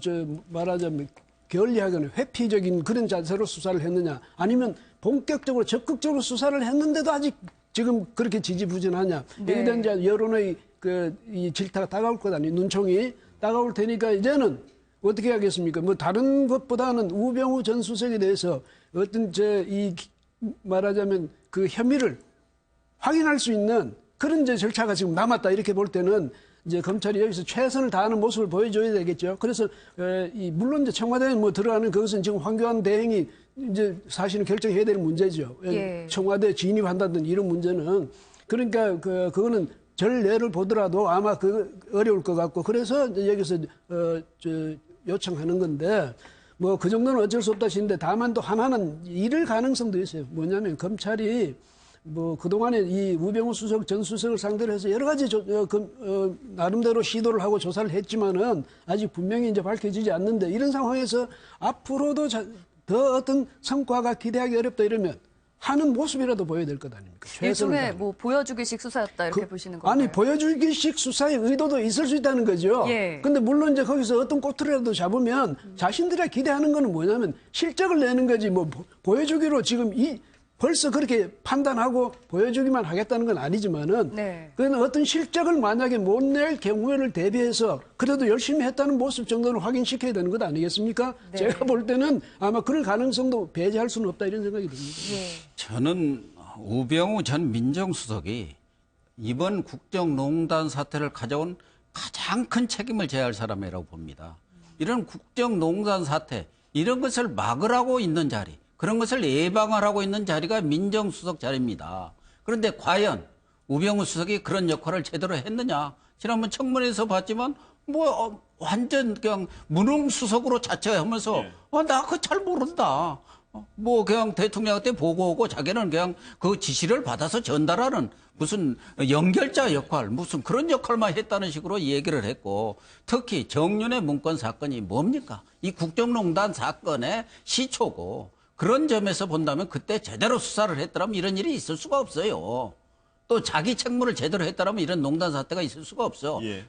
말하자면 게을리하거나 회피적인 그런 자세로 수사를 했느냐, 아니면 본격적으로 적극적으로 수사를 했는데도 아직 지금 그렇게 지지부진하냐. 네. 여기에 대한 이제 여론의 이 질타가 다가올 것 아니에요. 눈총이 다가올 테니까 이제는 어떻게 하겠습니까? 뭐 다른 것보다는 우병우 전 수석에 대해서 어떤 말하자면 그 혐의를 확인할 수 있는 그런 이제 절차가 지금 남았다, 이렇게 볼 때는 이제 검찰이 여기서 최선을 다하는 모습을 보여줘야 되겠죠. 그래서 물론 이제 청와대에 뭐 들어가는 그것은 지금 황교안 대행이 이제 사실은 결정해야 되는 문제죠. 예. 청와대 진입한다든 이런 문제는. 그러니까 그거는 전례를 보더라도 아마 어려울 것 같고, 그래서 이제 여기서 요청하는 건데, 뭐 그 정도는 어쩔 수 없다 싶은데, 다만 또 하나는 이럴 가능성도 있어요. 뭐냐면 검찰이 뭐 그동안에 이 우병우 수석 전 수석을 상대로 해서 여러 가지 나름대로 시도를 하고 조사를 했지만은 아직 분명히 이제 밝혀지지 않는데, 이런 상황에서 앞으로도 더 어떤 성과가 기대하기 어렵다 이러면 하는 모습이라도 보여야 될 것 아닙니까? 일종의 뭐 보여주기식 수사였다, 이렇게 보시는 건가요? 아니, 보여주기식 수사의 의도도 있을 수 있다는 거죠. 예. 근데 물론 이제 거기서 어떤 꼬투리라도 잡으면 자신들이 기대하는 거는 뭐냐면 실적을 내는 거지, 뭐 보여주기로 지금 벌써 그렇게 판단하고 보여주기만 하겠다는 건 아니지만은, 네. 그건 어떤 실적을 만약에 못 낼 경우를 대비해서 그래도 열심히 했다는 모습 정도는 확인시켜야 되는 것 아니겠습니까? 네. 제가 볼 때는 아마 그럴 가능성도 배제할 수는 없다, 이런 생각이 듭니다. 예. 저는 우병우 전 민정수석이 이번 국정농단 사태를 가져온 가장 큰 책임을 져야 할 사람이라고 봅니다. 이런 국정농단 사태, 이런 것을 막으라고 있는 자리, 그런 것을 예방을 하고 있는 자리가 민정수석 자리입니다. 그런데 과연 우병우 수석이 그런 역할을 제대로 했느냐? 지난번 청문회에서 봤지만 완전 그냥 무능수석으로 자처하면서 나 그거 잘 모른다. 그냥 대통령한테 보고오고 자기는 그냥 그 지시를 받아서 전달하는 무슨 연결자 역할, 무슨 그런 역할만 했다는 식으로 얘기를 했고, 특히 정윤회 문건 사건이 뭡니까? 이 국정농단 사건의 시초고, 그런 점에서 본다면 그때 제대로 수사를 했더라면 이런 일이 있을 수가 없어요. 또 자기 책무를 제대로 했더라면 이런 농단 사태가 있을 수가 없어요. 예.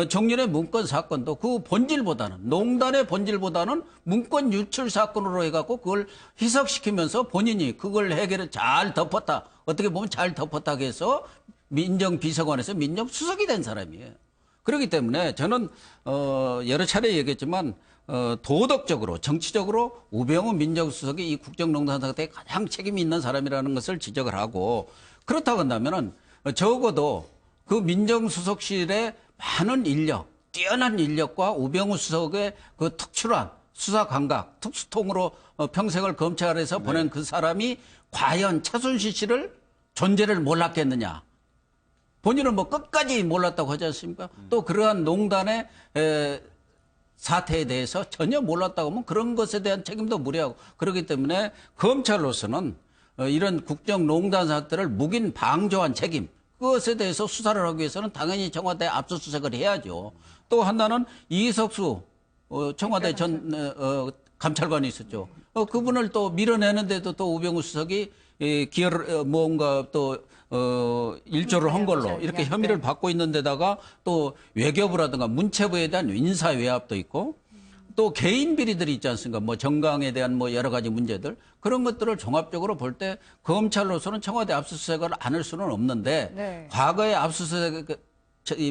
정윤회 문건 사건도 그 본질보다는, 농단의 본질보다는 문건 유출 사건으로 해갖고 그걸 희석시키면서 본인이 그걸 해결을 잘 덮었다. 어떻게 보면 잘 덮었다고 해서 민정비서관에서 민정수석이 된 사람이에요. 그렇기 때문에 저는 여러 차례 얘기했지만 도덕적으로, 정치적으로 우병우 민정수석이 이 국정농단 사태에 가장 책임이 있는 사람이라는 것을 지적을 하고, 그렇다고 한다면은 적어도 그 민정수석실의 많은 인력, 뛰어난 인력과 우병우 수석의 그 특출한 수사 감각, 특수통으로 평생을 검찰에서 보낸 그 사람이 과연 최순실 씨를 존재를 몰랐겠느냐. 본인은 끝까지 몰랐다고 하지 않습니까? 또 그러한 농단의 사태에 대해서 전혀 몰랐다고 하면 그런 것에 대한 책임도 무리하고, 그렇기 때문에 검찰로서는 이런 국정농단 사태를 묵인 방조한 책임, 그것에 대해서 수사를 하기 위해서는 당연히 청와대 압수수색을 해야죠. 또 하나는 이석수 청와대 전 감찰관이 있었죠. 그분을 또 밀어내는데도 또 우병우 수석이 기여를 뭔가 또 일조를 한 걸로 이렇게 혐의를 받고 있는 데다가 또 외교부라든가 문체부에 대한 인사 외압도 있고, 또 개인 비리들이 있지 않습니까? 정강에 대한 여러 가지 문제들, 그런 것들을 종합적으로 볼 때 검찰로서는 청와대 압수수색을 안 할 수는 없는데, 네. 과거에 압수수색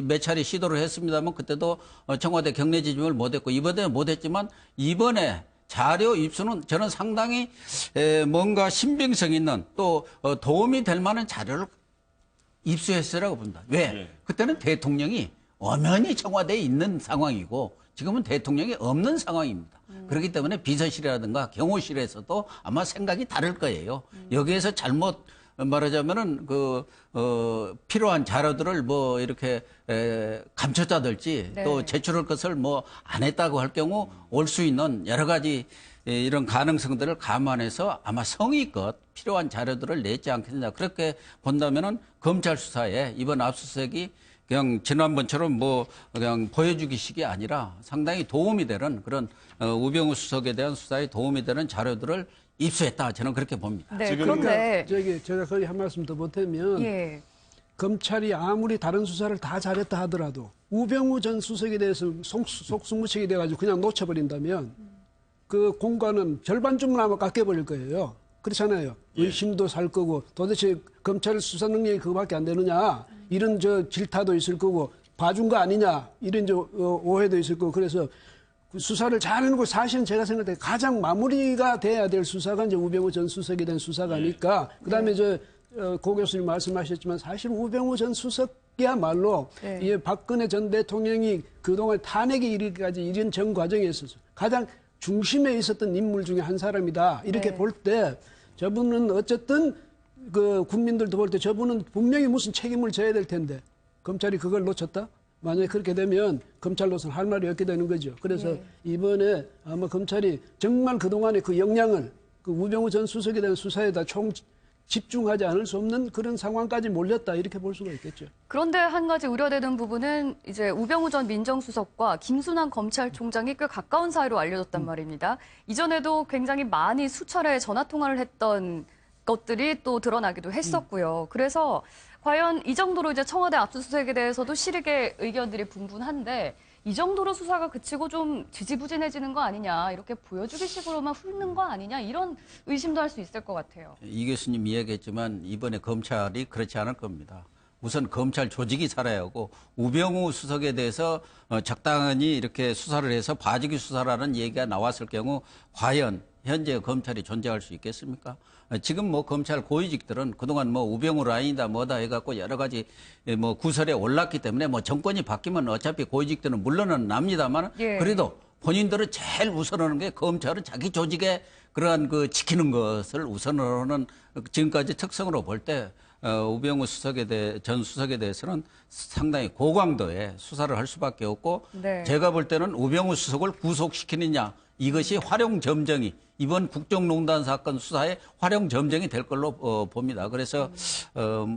몇 차례 시도를 했습니다만 그때도 청와대 경례 지짐을 못했고, 이번에 못했지만 이번에 자료 입수는 저는 상당히 뭔가 신빙성 있는 또 도움이 될 만한 자료를 입수했으라고 봅니다. 왜? 그때는 대통령이 엄연히 청와대에 있는 상황이고 지금은 대통령이 없는 상황입니다. 그렇기 때문에 비서실이라든가 경호실에서도 아마 생각이 다를 거예요. 여기에서 잘못 말하자면은 필요한 자료들을 이렇게 감췄다든지 네. 또 제출할 것을 안 했다고 할 경우 올 수 있는 여러 가지 이런 가능성들을 감안해서 아마 성의껏 필요한 자료들을 냈지 않겠느냐. 그렇게 본다면은 검찰 수사에 이번 압수수색이 그냥 지난번처럼 그냥 보여주기식이 아니라 상당히 도움이 되는 그런 우병우 수석에 대한 수사에 도움이 되는 자료들을 입수했다. 저는 그렇게 봅니다. 네, 그런데 제가 거기 한 말씀 더 보태면 예. 검찰이 아무리 다른 수사를 다 잘했다 하더라도 우병우 전 수석에 대해서 속수무책이 돼가지고 그냥 놓쳐버린다면 그 공간은 절반쯤은 아마 깎여버릴 거예요. 그렇잖아요. 의심도 살 거고 도대체 검찰 수사 능력이 그거밖에 안 되느냐 이런 질타도 있을 거고 봐준 거 아니냐 이런 오해도 있을 거고 그래서 수사를 잘해놓고 사실은 제가 생각할 때 가장 마무리가 돼야 될 수사가 이제 우병우 전 수석에 대한 수사가니까 그다음에 고 교수님 말씀하셨지만 사실 우병우 전 수석이야말로 이 박근혜 전 대통령이 그동안 탄핵에 이르기까지 이런 전 과정에 있어서 가장 중심에 있었던 인물 중에 한 사람이다. 이렇게 볼 때 저분은 어쨌든 그 국민들도 볼 때 저분은 분명히 무슨 책임을 져야 될 텐데 검찰이 그걸 놓쳤다? 만약에 그렇게 되면 검찰로서는 할 말이 없게 되는 거죠. 그래서 이번에 아마 검찰이 정말 그동안의 그 역량을 그 우병우 전 수석에 대한 수사에다 집중하지 않을 수 없는 그런 상황까지 몰렸다 이렇게 볼 수가 있겠죠. 그런데 한 가지 우려되는 부분은 이제 우병우 전 민정수석과 김순환 검찰총장이 꽤 가까운 사이로 알려졌단 말입니다. 이전에도 굉장히 많이 수차례 전화 통화를 했던 것들이 또 드러나기도 했었고요. 그래서 과연 이 정도로 이제 청와대 압수수색에 대해서도 실익의 의견들이 분분한데 이 정도로 수사가 그치고 좀 지지부진해지는 거 아니냐 이렇게 보여주기 식으로만 훑는 거 아니냐 이런 의심도 할 수 있을 것 같아요. 이 교수님 이야기했지만 이번에 검찰이 그렇지 않을 겁니다. 우선 검찰 조직이 살아야 하고 우병우 수석에 대해서 적당히 이렇게 수사를 해서 봐주기 수사라는 얘기가 나왔을 경우 과연 현재 검찰이 존재할 수 있겠습니까? 지금 뭐 검찰 고위직들은 그동안 뭐 우병우 라인이다 뭐다 해갖고 여러 가지 뭐 구설에 올랐기 때문에 뭐 정권이 바뀌면 어차피 고위직들은 물론은 납니다만 그래도 본인들은 제일 우선하는 게 검찰은 자기 조직에 그러한 그 지키는 것을 우선하는 지금까지 특성으로 볼 때 우병우 전 수석에 대해서는 상당히 고강도의 수사를 할 수밖에 없고 제가 볼 때는 우병우 수석을 구속시키느냐 이것이 활용점정이 이번 국정농단 사건 수사의 활용점정이 될 걸로 봅니다. 그래서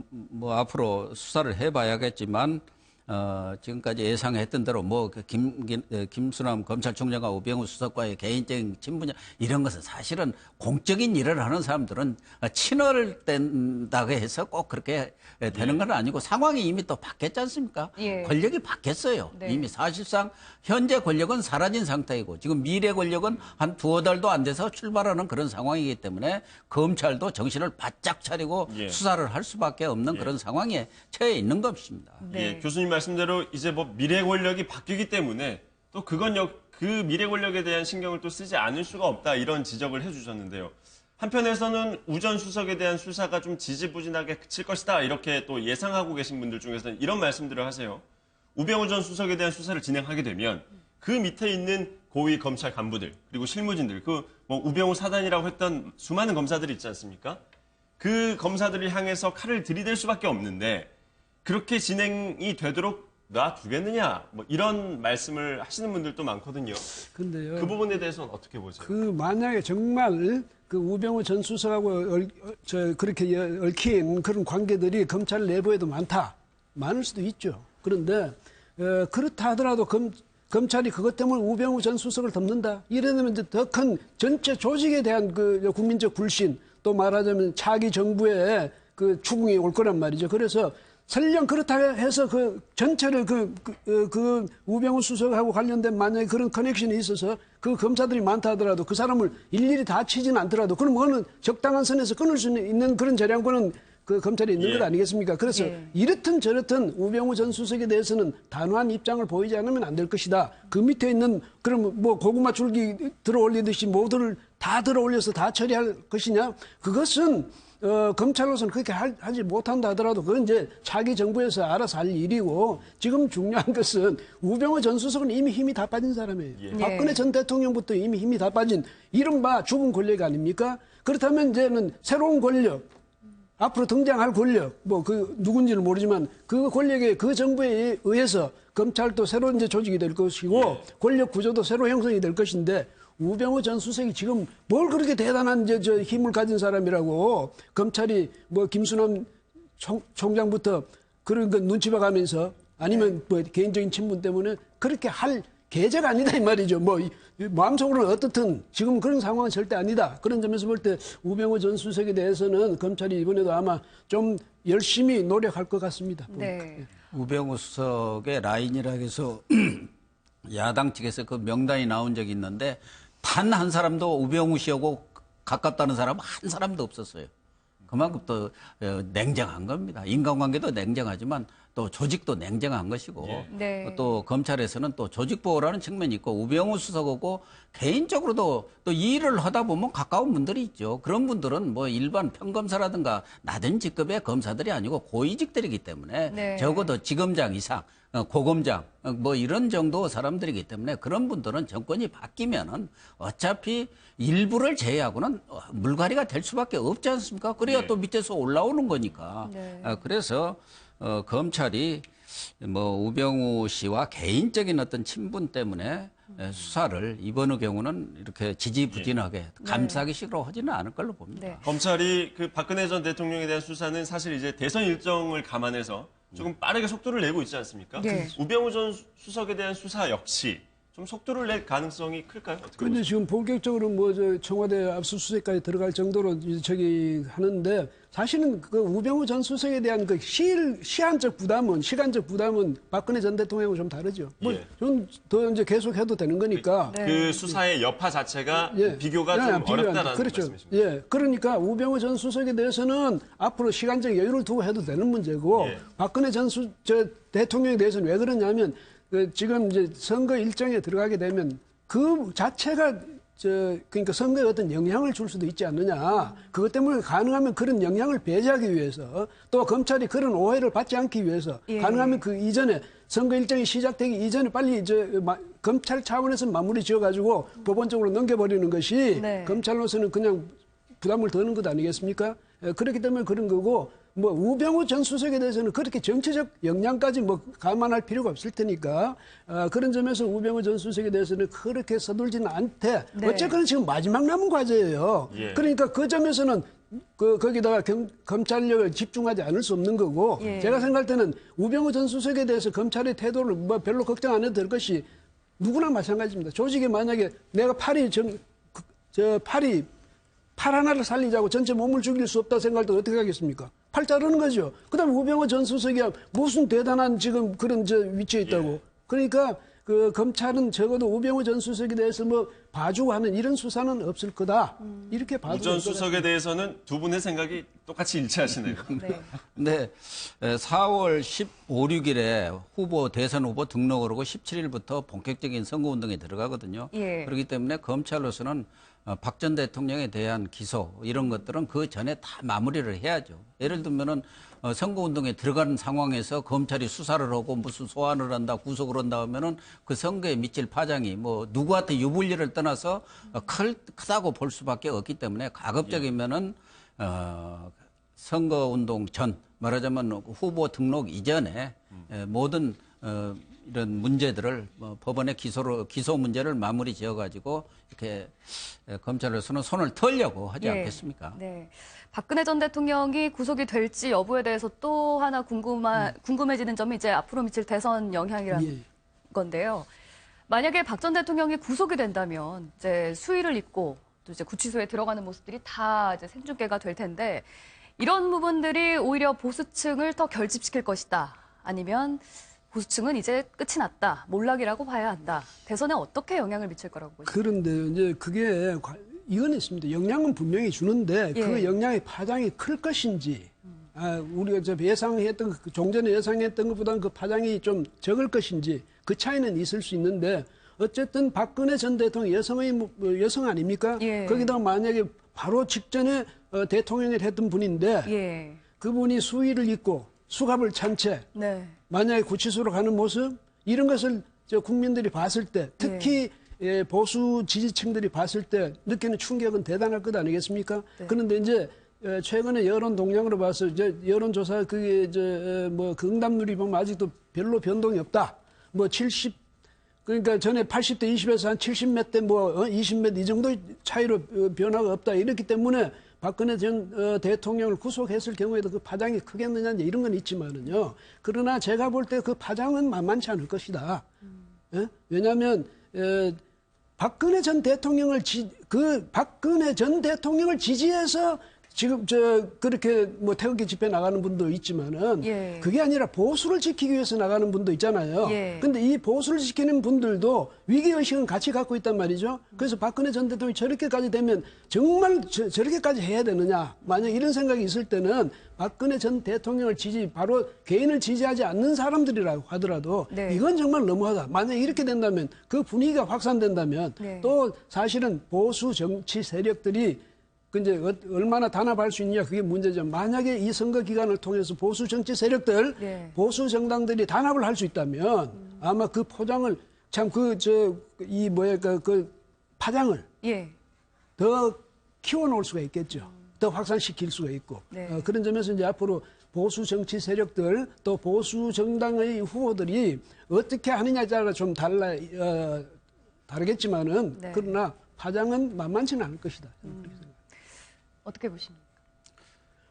뭐 앞으로 수사를 해봐야겠지만 지금까지 예상했던 대로 뭐 김순환 검찰총장과 우병우 수석과의 개인적인 친분이나 이런 것은 사실은 공적인 일을 하는 사람들은 친을 뗀다고 해서 꼭 그렇게 되는 건 아니고 상황이 이미 또 바뀌었지 않습니까? 권력이 바뀌었어요. 이미 사실상 현재 권력은 사라진 상태이고 지금 미래 권력은 한 두어 달도 안 돼서 출발하는 그런 상황이기 때문에 검찰도 정신을 바짝 차리고 수사를 할 수밖에 없는 그런 상황에 처해 있는 것입니다. 교수님 말씀대로 이제 뭐 미래 권력이 바뀌기 때문에 또 그 미래 권력에 대한 신경을 또 쓰지 않을 수가 없다 이런 지적을 해주셨는데요. 한편에서는 우 전 수석에 대한 수사가 좀 지지부진하게 그칠 것이다 이렇게 또 예상하고 계신 분들 중에서는 이런 말씀들을 하세요. 우병우 전 수석에 대한 수사를 진행하게 되면 그 밑에 있는 고위 검찰 간부들 그리고 실무진들 그 뭐 우병우 사단이라고 했던 수많은 검사들이 있지 않습니까? 그 검사들을 향해서 칼을 들이댈 수밖에 없는데 그렇게 진행이 되도록 놔두겠느냐 뭐 이런 말씀을 하시는 분들도 많거든요. 근데요. 그 부분에 대해서는 어떻게 보세요? 만약에 정말 그 우병우 전 수석하고 그렇게 얽힌 그런 관계들이 검찰 내부에도 많을 수도 있죠. 그런데 그렇다 하더라도 검찰이 그것 때문에 우병우 전 수석을 덮는다. 이러면 이제 더 큰 전체 조직에 대한 그 국민적 불신 또 말하자면 차기 정부의 그 추궁이 올 거란 말이죠. 그래서 설령 그렇다 해서 그 전체를 그 우병우 수석하고 관련된 만약에 그런 커넥션이 있어서 그 검사들이 많다 하더라도 그 사람을 일일이 다 치지는 않더라도 그럼 그거는 적당한 선에서 끊을 수 있는 그런 재량권은 그 검찰에 있는 것 아니겠습니까? 그래서 이렇든 저렇든 우병우 전 수석에 대해서는 단호한 입장을 보이지 않으면 안 될 것이다. 그 밑에 있는 그럼 뭐 고구마 줄기 들어 올리듯이 모두를 다 들어 올려서 다 처리할 것이냐? 그것은 검찰로서는 그렇게 하지 못한다 하더라도 그건 이제 차기 정부에서 알아서 할 일이고 지금 중요한 것은 우병우 전 수석은 이미 힘이 다 빠진 사람이에요. 박근혜 전 대통령부터 이미 힘이 다 빠진 이른바 죽은 권력 아닙니까? 그렇다면 이제는 새로운 권력 앞으로 등장할 권력, 뭐 그 누군지는 모르지만 그 권력에 그 정부에 의해서 검찰도 새로운 이제 조직이 될 것이고 권력 구조도 새로 형성이 될 것인데 우병우 전 수석이 지금 뭘 그렇게 대단한 이제 힘을 가진 사람이라고 검찰이 뭐 김순환 총장부터 그런 거 눈치 봐가면서 아니면 뭐 개인적인 친분 때문에 그렇게 할 계제가 아니다 이 말이죠. 뭐 마음속으로는 어떻든 지금 그런 상황은 절대 아니다. 그런 점에서 볼 때 우병우 전 수석에 대해서는 검찰이 이번에도 아마 좀 열심히 노력할 것 같습니다. 네. 우병우 수석의 라인이라 해서 야당 측에서 그 명단이 나온 적이 있는데 단 한 사람도 우병우 씨하고 가깝다는 사람은 한 사람도 없었어요. 그만큼 또 냉정한 겁니다. 인간관계도 냉정하지만 또 조직도 냉정한 것이고 네. 또 검찰에서는 또 조직 보호라는 측면이 있고 우병우 수석하고 개인적으로도 또 이 일을 하다 보면 가까운 분들이 있죠. 그런 분들은 뭐 일반 평검사라든가 낮은 직급의 검사들이 아니고 고위직들이기 때문에 네. 적어도 지검장 이상 고검장 뭐 이런 정도 사람들이기 때문에 그런 분들은 정권이 바뀌면은 어차피 일부를 제외하고는 물갈이가 될 수밖에 없지 않습니까? 그래야 또 밑에서 올라오는 거니까. 그래서 검찰이 뭐 우병우 씨와 개인적인 어떤 친분 때문에 수사를 이번의 경우는 이렇게 지지부진하게 감싸기 식으로 하지는 않을 걸로 봅니다. 검찰이 그 박근혜 전 대통령에 대한 수사는 사실 이제 대선 일정을 감안해서 조금 빠르게 속도를 내고 있지 않습니까? 우병우 전 수석에 대한 수사 역시 좀 속도를 낼 가능성이 클까요? 그런데 지금 본격적으로 뭐 청와대 압수수색까지 들어갈 정도로 저기 하는데 사실은 그 우병우 전 수석에 대한 그 시한적 부담은 시간적 부담은 박근혜 전 대통령하고 좀 다르죠. 뭐 좀 더 이제 계속해도 되는 거니까. 그 수사의 여파 자체가 비교가 좀 어렵다는 그렇죠. 말씀이십니다. 예, 그러니까 우병우 전 수석에 대해서는 앞으로 시간적 여유를 두고 해도 되는 문제고 박근혜 전 대통령에 대해서는 왜 그러냐면 지금 이제 선거 일정에 들어가게 되면 그 자체가 그러니까 선거에 어떤 영향을 줄 수도 있지 않느냐. 그것 때문에 가능하면 그런 영향을 배제하기 위해서 또 검찰이 그런 오해를 받지 않기 위해서 가능하면 그 이전에 선거 일정이 시작되기 이전에 빨리 검찰 차원에서 마무리 지어가지고 법원적으로 넘겨버리는 것이 검찰로서는 그냥 부담을 더는 것 아니겠습니까? 그렇기 때문에 그런 거고 뭐 우병우 전 수석에 대해서는 그렇게 정치적 영향까지 뭐 감안할 필요가 없을 테니까 그런 점에서 우병우 전 수석에 대해서는 그렇게 서둘지는 않되 어쨌거나 지금 마지막 남은 과제예요. 그러니까 그 점에서는 거기다가 검찰력을 집중하지 않을 수 없는 거고 제가 생각할 때는 우병우 전 수석에 대해서 검찰의 태도를 뭐 별로 걱정 안 해도 될 것이 누구나 마찬가지입니다. 조직에 만약에 내가 팔 하나를 살리자고 전체 몸을 죽일 수 없다 생각할 때 어떻게 하겠습니까? 팔 자르는 거죠. 그다음에 우병우 전 수석이야 무슨 대단한 지금 그런 위치에 있다고. 그러니까 그 검찰은 적어도 우병우 전 수석에 대해서 뭐 봐주고 하는 이런 수사는 없을 거다. 이렇게 봐도 우 전 수석에 대해서는 두 분의 생각이 똑같이 일치하시네요. 네. 4월 15, 16일에 대선 후보 등록을 하고 17일부터 본격적인 선거운동에 들어가거든요. 그렇기 때문에 검찰로서는 박 전 대통령에 대한 기소 이런 것들은 그 전에 다 마무리를 해야죠. 예를 들면은 선거운동에 들어가는 상황에서 검찰이 수사를 하고 무슨 소환을 한다, 구속을 한다 하면은 그 선거에 미칠 파장이 뭐 누구한테 유불리를 떠나서 크다고 볼 수밖에 없기 때문에 가급적이면은 선거운동 전 말하자면 후보 등록 이전에 모든 이런 문제들을 법원의 기소 문제를 마무리 지어가지고 이렇게 검찰로서는 손을 털려고 하지 않겠습니까? 네. 박근혜 전 대통령이 구속이 될지 여부에 대해서 또 하나 궁금해지는 점이 이제 앞으로 미칠 대선 영향이라는 건데요. 만약에 박 전 대통령이 구속이 된다면 이제 수의를 입고 또 이제 구치소에 들어가는 모습들이 다 이제 생중계가 될 텐데 이런 부분들이 오히려 보수층을 더 결집시킬 것이다. 아니면 보수층은 이제 끝이 났다. 몰락이라고 봐야 한다. 대선에 어떻게 영향을 미칠 거라고 보십니까? 그런데 이제 그게 이건 있습니다. 영향은 분명히 주는데 그 영향의 파장이 클 것인지 우리가 예상했던 종전에 예상했던 것보다는 그 파장이 좀 적을 것인지 그 차이는 있을 수 있는데 어쨌든 박근혜 전 대통령 여성 아닙니까? 거기다가 만약에 바로 직전에 대통령을 했던 분인데 그분이 수의를 입고 수갑을 찬 채 만약에 구치소로 가는 모습 이런 것을 국민들이 봤을 때 특히 보수 지지층들이 봤을 때 느끼는 충격은 대단할 것 아니겠습니까? 그런데 이제 최근에 여론 동향으로 봐서 이제 여론조사 그게 뭐 그 응답률이 보면 아직도 별로 변동이 없다. 뭐 70 그러니까 전에 80대 20에서 한 70몇 대 뭐 20몇 이 정도 차이로 변화가 없다. 이렇기 때문에 박근혜 전 대통령을 구속했을 경우에도 그 파장이 크겠느냐 이런 건 있지만은요. 그러나 제가 볼 때 그 파장은 만만치 않을 것이다. 예? 왜냐하면 박근혜 전 대통령을 박근혜 전 대통령을 지지해서 지금 그렇게 뭐 태극기 집회 나가는 분도 있지만은 예. 그게 아니라 보수를 지키기 위해서 나가는 분도 있잖아요. 예. 근데 이 보수를 지키는 분들도 위기의식은 같이 갖고 있단 말이죠. 그래서 박근혜 전 대통령이 저렇게까지 되면 정말 저렇게까지 해야 되느냐. 만약 이런 생각이 있을 때는 박근혜 전 대통령을 바로 개인을 지지하지 않는 사람들이라고 하더라도 네. 이건 정말 너무하다. 만약 이렇게 된다면 그 분위기가 확산된다면 네. 또 사실은 보수 정치 세력들이 이제 얼마나 단합할 수 있냐 그게 문제죠. 만약에 이 선거 기간을 통해서 보수 정치 세력들, 네. 보수 정당들이 단합을 할 수 있다면 아마 그 포장을 참 그 파장을 예. 더 키워놓을 수가 있겠죠. 더 확산시킬 수가 있고 네. 그런 점에서 이제 앞으로 보수 정치 세력들 또 보수 정당의 후보들이 어떻게 하느냐에 따라 좀 다르겠지만은 네. 그러나 파장은 만만치는 않을 것이다. 어떻게 보십니까?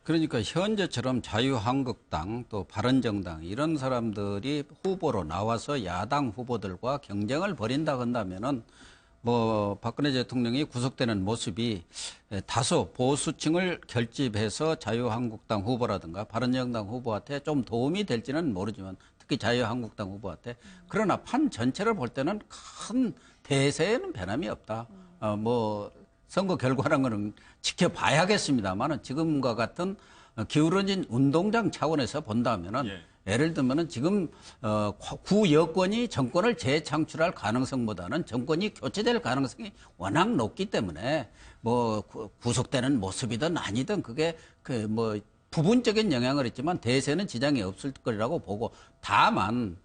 그러니까 현재처럼 자유한국당 또 바른정당 이런 사람들이 후보로 나와서 야당 후보들과 경쟁을 벌인다 한다면은 뭐 박근혜 대통령이 구속되는 모습이 다소 보수층을 결집해서 자유한국당 후보라든가 바른정당 후보한테 좀 도움이 될지는 모르지만 특히 자유한국당 후보한테 그러나 판 전체를 볼 때는 큰 대세에는 변함이 없다. 뭐 선거 결과라는 거는 지켜봐야겠습니다만은 지금과 같은 기울어진 운동장 차원에서 본다면은 예를 들면은 지금 구 여권이 정권을 재창출할 가능성보다는 정권이 교체될 가능성이 워낙 높기 때문에 뭐 구속되는 모습이든 아니든 그게 그 뭐 부분적인 영향을 있지만 대세는 지장이 없을 거라고 보고 다만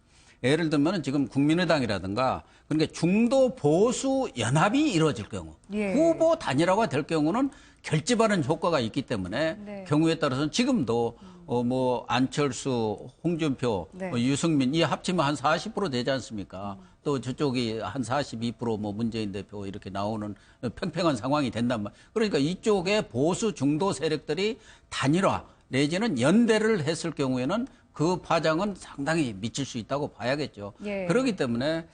예를 들면 지금 국민의당이라든가 그러니까 중도 보수 연합이 이루어질 경우 예. 후보 단일화가 될 경우는 결집하는 효과가 있기 때문에 네. 경우에 따라서는 지금도 뭐 안철수, 홍준표, 네. 유승민 이 합치면 한 40% 되지 않습니까? 또 저쪽이 한 42% 뭐 문재인 대표 이렇게 나오는 팽팽한 상황이 된단 말. 그러니까 이쪽에 보수 중도 세력들이 단일화 내지는 연대를 했을 경우에는 그 파장은 상당히 미칠 수 있다고 봐야겠죠. 예. 그렇기 때문에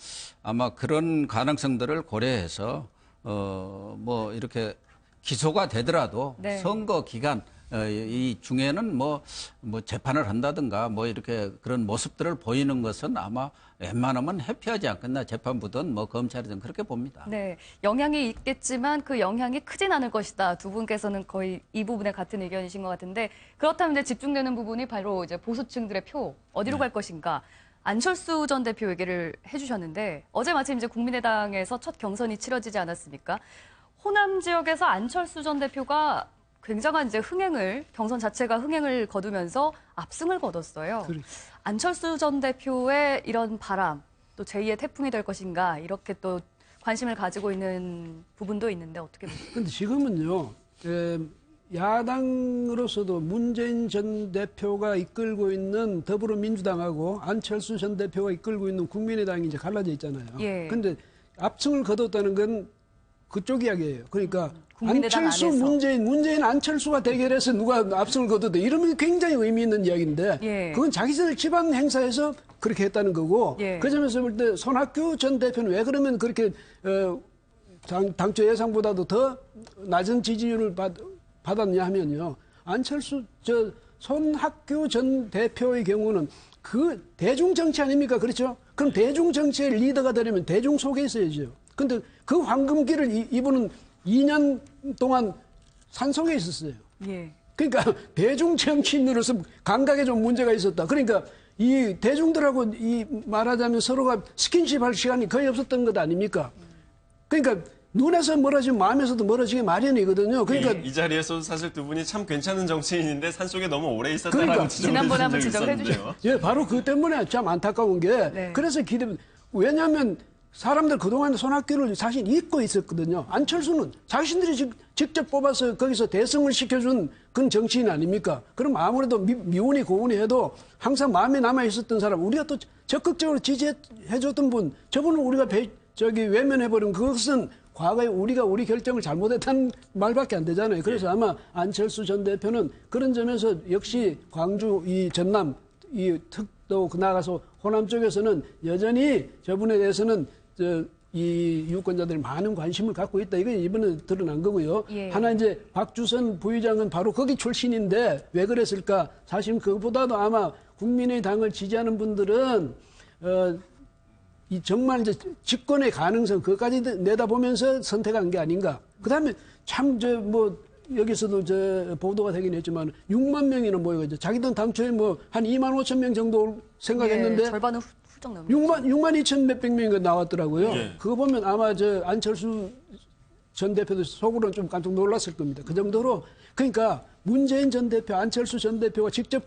아마 그런 가능성들을 고려해서 뭐 이렇게 기소가 되더라도 네. 선거 기간 이 중에는 뭐 재판을 한다든가 뭐 이렇게 그런 모습들을 보이는 것은 아마 웬만하면 회피하지 않겠나 재판부든 뭐 검찰이든 그렇게 봅니다. 네, 영향이 있겠지만 그 영향이 크진 않을 것이다. 두 분께서는 거의 이 부분에 같은 의견이신 것 같은데 그렇다면 이제 집중되는 부분이 바로 이제 보수층들의 표 어디로 갈 것인가. 안철수 전 대표 얘기를 해주셨는데 어제 마침 이제 국민의당에서 첫 경선이 치러지지 않았습니까? 호남 지역에서 안철수 전 대표가 굉장한 이제 경선 자체가 흥행을 거두면서 압승을 거뒀어요. 그래. 안철수 전 대표의 이런 바람, 또 제2의 태풍이 될 것인가 이렇게 또 관심을 가지고 있는 부분도 있는데 어떻게 보십니까? 근데 지금은요, 야당으로서도 문재인 전 대표가 이끌고 있는 더불어민주당하고 안철수 전 대표가 이끌고 있는 국민의당이 이제 갈라져 있잖아요. 예. 근데 압승을 거뒀다는 건 그쪽 이야기예요. 그러니까 국민의당 안철수, 안에서. 문재인, 안철수가 대결해서 누가 압승을 거뒀다. 이러면 굉장히 의미 있는 이야기인데 예. 그건 자기들 집안 행사에서 그렇게 했다는 거고 예. 그 점에서 볼 때 손학규 전 대표는 왜 그러면 그렇게 당초 예상보다도 더 낮은 지지율을 받았냐 하면요. 안철수, 손학규 전 대표의 경우는 그 대중 정치 아닙니까? 그렇죠? 그럼 대중 정치의 리더가 되려면 대중 속에 있어야죠. 근데 그 황금기를 이분은 2년 동안 산속에 있었어요. 예. 그러니까 대중 정치인으로서 감각에 좀 문제가 있었다. 그러니까 이 대중들하고 말하자면 서로가 스킨십 할 시간이 거의 없었던 것 아닙니까? 그러니까 눈에서 멀어지면 마음에서도 멀어지게 마련이거든요. 그러니까 이 자리에서 사실 두 분이 참 괜찮은 정치인인데 산속에 너무 오래 있었다라고 그러니까, 지난번에 한번 지적을 지적을 해주신 적이 있었는데요. 예, 바로 그 때문에 참 안타까운 게 네. 그래서 왜냐하면 사람들 그동안 손학규를 사실 잊고 있었거든요. 안철수는 자신들이 직접 뽑아서 거기서 대승을 시켜준 그런 정치인 아닙니까? 그럼 아무래도 미운이 고운이 해도 항상 마음에 남아 있었던 사람, 우리가 또 적극적으로 지지해줬던 분, 저분은 우리가 외면해버린 그것은 과거에 우리가 우리 결정을 잘못했다는 말밖에 안 되잖아요. 그래서 아마 안철수 전 대표는 그런 점에서 역시 광주 이 전남 이 또 나아가서 호남 쪽에서는 여전히 저분에 대해서는 이 유권자들이 많은 관심을 갖고 있다. 이건 이번에 드러난 거고요. 예. 하나 이제 박주선 부의장은 바로 거기 출신인데 왜 그랬을까? 사실 그것보다도 아마 국민의당을 지지하는 분들은 이 정말 이제 집권의 가능성 그것까지 내다보면서 선택한 게 아닌가. 그다음에 참 여기서도 보도가 되긴 했지만 6만 명이나 모여가지고 자기들 당초에 한 2만 5천 명 정도 생각했는데 예, 절반은 훌쩍 넘는 6만 2천 몇백 명이 나왔더라고요. 예. 그거 보면 아마 안철수 전 대표도 속으로는 좀 깜짝 놀랐을 겁니다. 그 정도로 그러니까 문재인 전 대표, 안철수 전 대표가 직접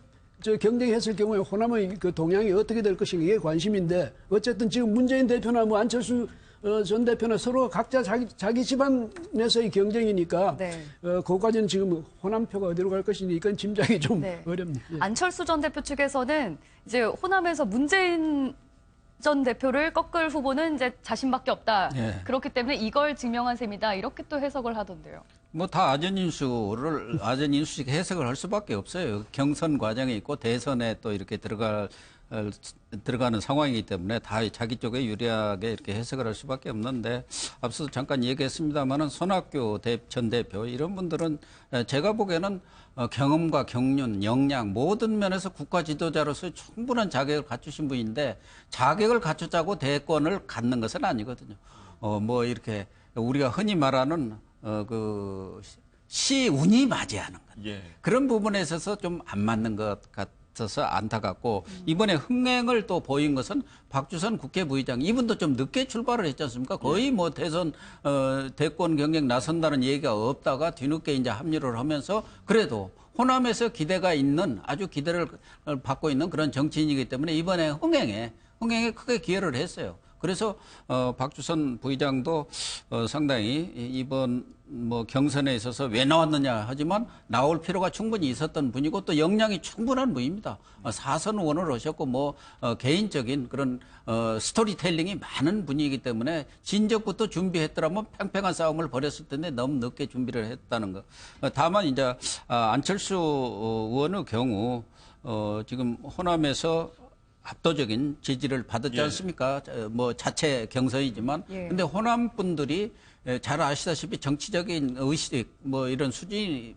경쟁했을 경우에 호남의 그 동향이 어떻게 될 것인가 이게 관심인데 어쨌든 지금 문재인 대표나 안철수 전 대표나 서로 각자 자기 집안에서의 경쟁이니까 네. 그거까지는 지금 호남표가 어디로 갈 것인지 이건 짐작이 좀 어렵네요. 예. 안철수 전 대표 측에서는 이제 호남에서 문재인 전 대표를 꺾을 후보는 이제 자신밖에 없다. 예. 그렇기 때문에 이걸 증명한 셈이다. 이렇게 또 해석을 하던데요. 뭐 다 아전인수식 해석을 할 수밖에 없어요. 경선 과정에 있고 대선에 또 이렇게 들어가는 상황이기 때문에 다 자기 쪽에 유리하게 이렇게 해석을 할 수밖에 없는데 앞서 잠깐 얘기했습니다만은 손학규 전 대표 이런 분들은 제가 보기에는 경험과 경륜, 역량 모든 면에서 국가 지도자로서 충분한 자격을 갖추신 분인데 자격을 갖추자고 대권을 갖는 것은 아니거든요. 이렇게 우리가 흔히 말하는 시운이 맞이하는 것. 예. 그런 부분에 있어서 좀 안 맞는 것 같아서 안타깝고 이번에 흥행을 또 보인 것은 박주선 국회 부의장 이분도 좀 늦게 출발을 했지 않습니까? 거의 대선 대권 경쟁 나선다는 얘기가 없다가 뒤늦게 이제 합류를 하면서 그래도 호남에서 기대가 있는 아주 기대를 받고 있는 그런 정치인이기 때문에 이번에 흥행에 크게 기여를 했어요. 그래서 박주선 부의장도 상당히 이번 경선에 있어서 왜 나왔느냐 하지만 나올 필요가 충분히 있었던 분이고 또 역량이 충분한 분입니다. 4선 의원을 하셨고 개인적인 그런 스토리텔링이 많은 분이기 때문에 진적부터 준비했더라면 팽팽한 싸움을 벌였을 텐데 너무 늦게 준비를 했다는 거. 다만 이제 안철수 의원의 경우 지금 호남에서 압도적인 지지를 받았지 않습니까? 자체 경선이지만. 근데 호남 분들이 잘 아시다시피 정치적인 의식, 이런 수준이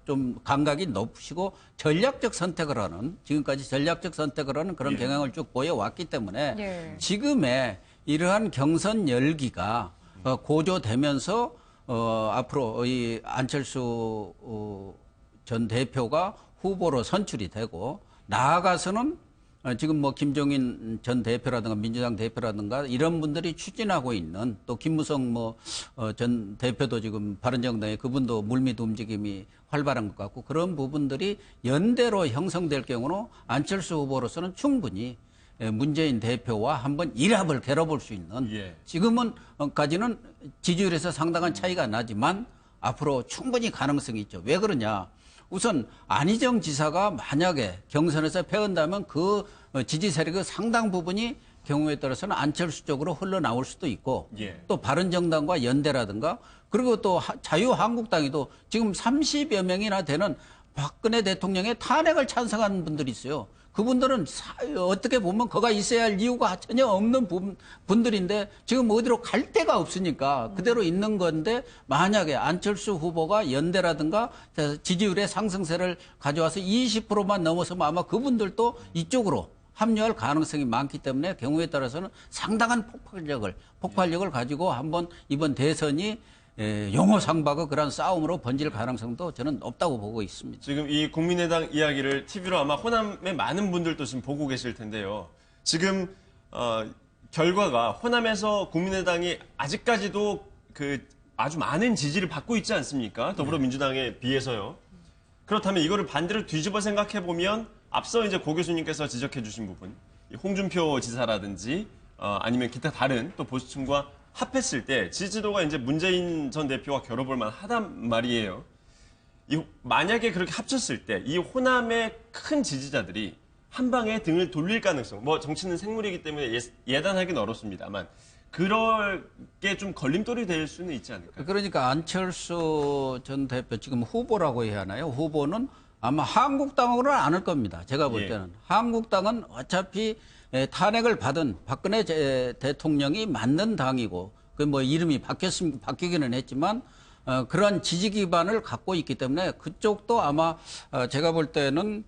좀 감각이 높으시고 전략적 선택을 하는, 지금까지 전략적 선택을 하는 그런 경향을 쭉 보여왔기 때문에 지금의 이러한 경선 열기가 고조되면서 앞으로 이 안철수 전 대표가 후보로 선출이 되고 나아가서는 지금 김종인 전 대표라든가 민주당 대표라든가 이런 분들이 추진하고 있는 또 김무성 전 대표도 지금 바른정당에 그분도 물밑 움직임이 활발한 것 같고 그런 부분들이 연대로 형성될 경우는 안철수 후보로서는 충분히 문재인 대표와 한번 일합을 겨뤄볼 수 있는 지금은까지는 지지율에서 상당한 차이가 나지만 앞으로 충분히 가능성이 있죠. 왜 그러냐? 우선 안희정 지사가 만약에 경선에서 패한다면 그 지지 세력의 상당 부분이 경우에 따라서는 안철수 쪽으로 흘러나올 수도 있고 또 바른정당과 연대라든가 그리고 또 자유한국당에도 지금 30여 명이나 되는 박근혜 대통령의 탄핵을 찬성하는 분들이 있어요. 그분들은 어떻게 보면 거가 있어야 할 이유가 전혀 없는 분들인데 지금 어디로 갈 데가 없으니까 그대로 있는 건데 만약에 안철수 후보가 연대라든가 지지율의 상승세를 가져와서 20%만 넘어서면 아마 그분들도 이쪽으로 합류할 가능성이 많기 때문에 경우에 따라서는 상당한 폭발력을 가지고 한번 이번 대선이 용호상박의 그런 싸움으로 번질 가능성도 저는 없다고 보고 있습니다. 지금 이 국민의당 이야기를 TV로 아마 호남의 많은 분들도 지금 보고 계실 텐데요. 지금 결과가 호남에서 국민의당이 아직까지도 아주 많은 지지를 받고 있지 않습니까? 더불어민주당에 비해서요. 그렇다면 이거를 반대로 뒤집어 생각해 보면 앞서 이제 고 교수님께서 지적해 주신 부분, 홍준표 지사라든지 아니면 기타 다른 또 보수층과 합했을 때 지지도가 이제 문재인 전 대표와 겨뤄볼 만하단 말이에요. 만약에 그렇게 합쳤을 때 이 호남의 큰 지지자들이 한 방에 등을 돌릴 가능성, 정치는 생물이기 때문에 예단하기는 어렵습니다만 그럴 게 좀 걸림돌이 될 수는 있지 않을까요? 그러니까 안철수 전 대표 지금 후보라고 해야 하나요? 후보는 아마 한국당하고는 안 할 겁니다. 제가 볼 때는. 한국당은 어차피 탄핵을 받은 박근혜 대통령이 만든 당이고, 그 뭐 이름이 바뀌기는 했지만, 그런 지지 기반을 갖고 있기 때문에 그쪽도 아마 제가 볼 때는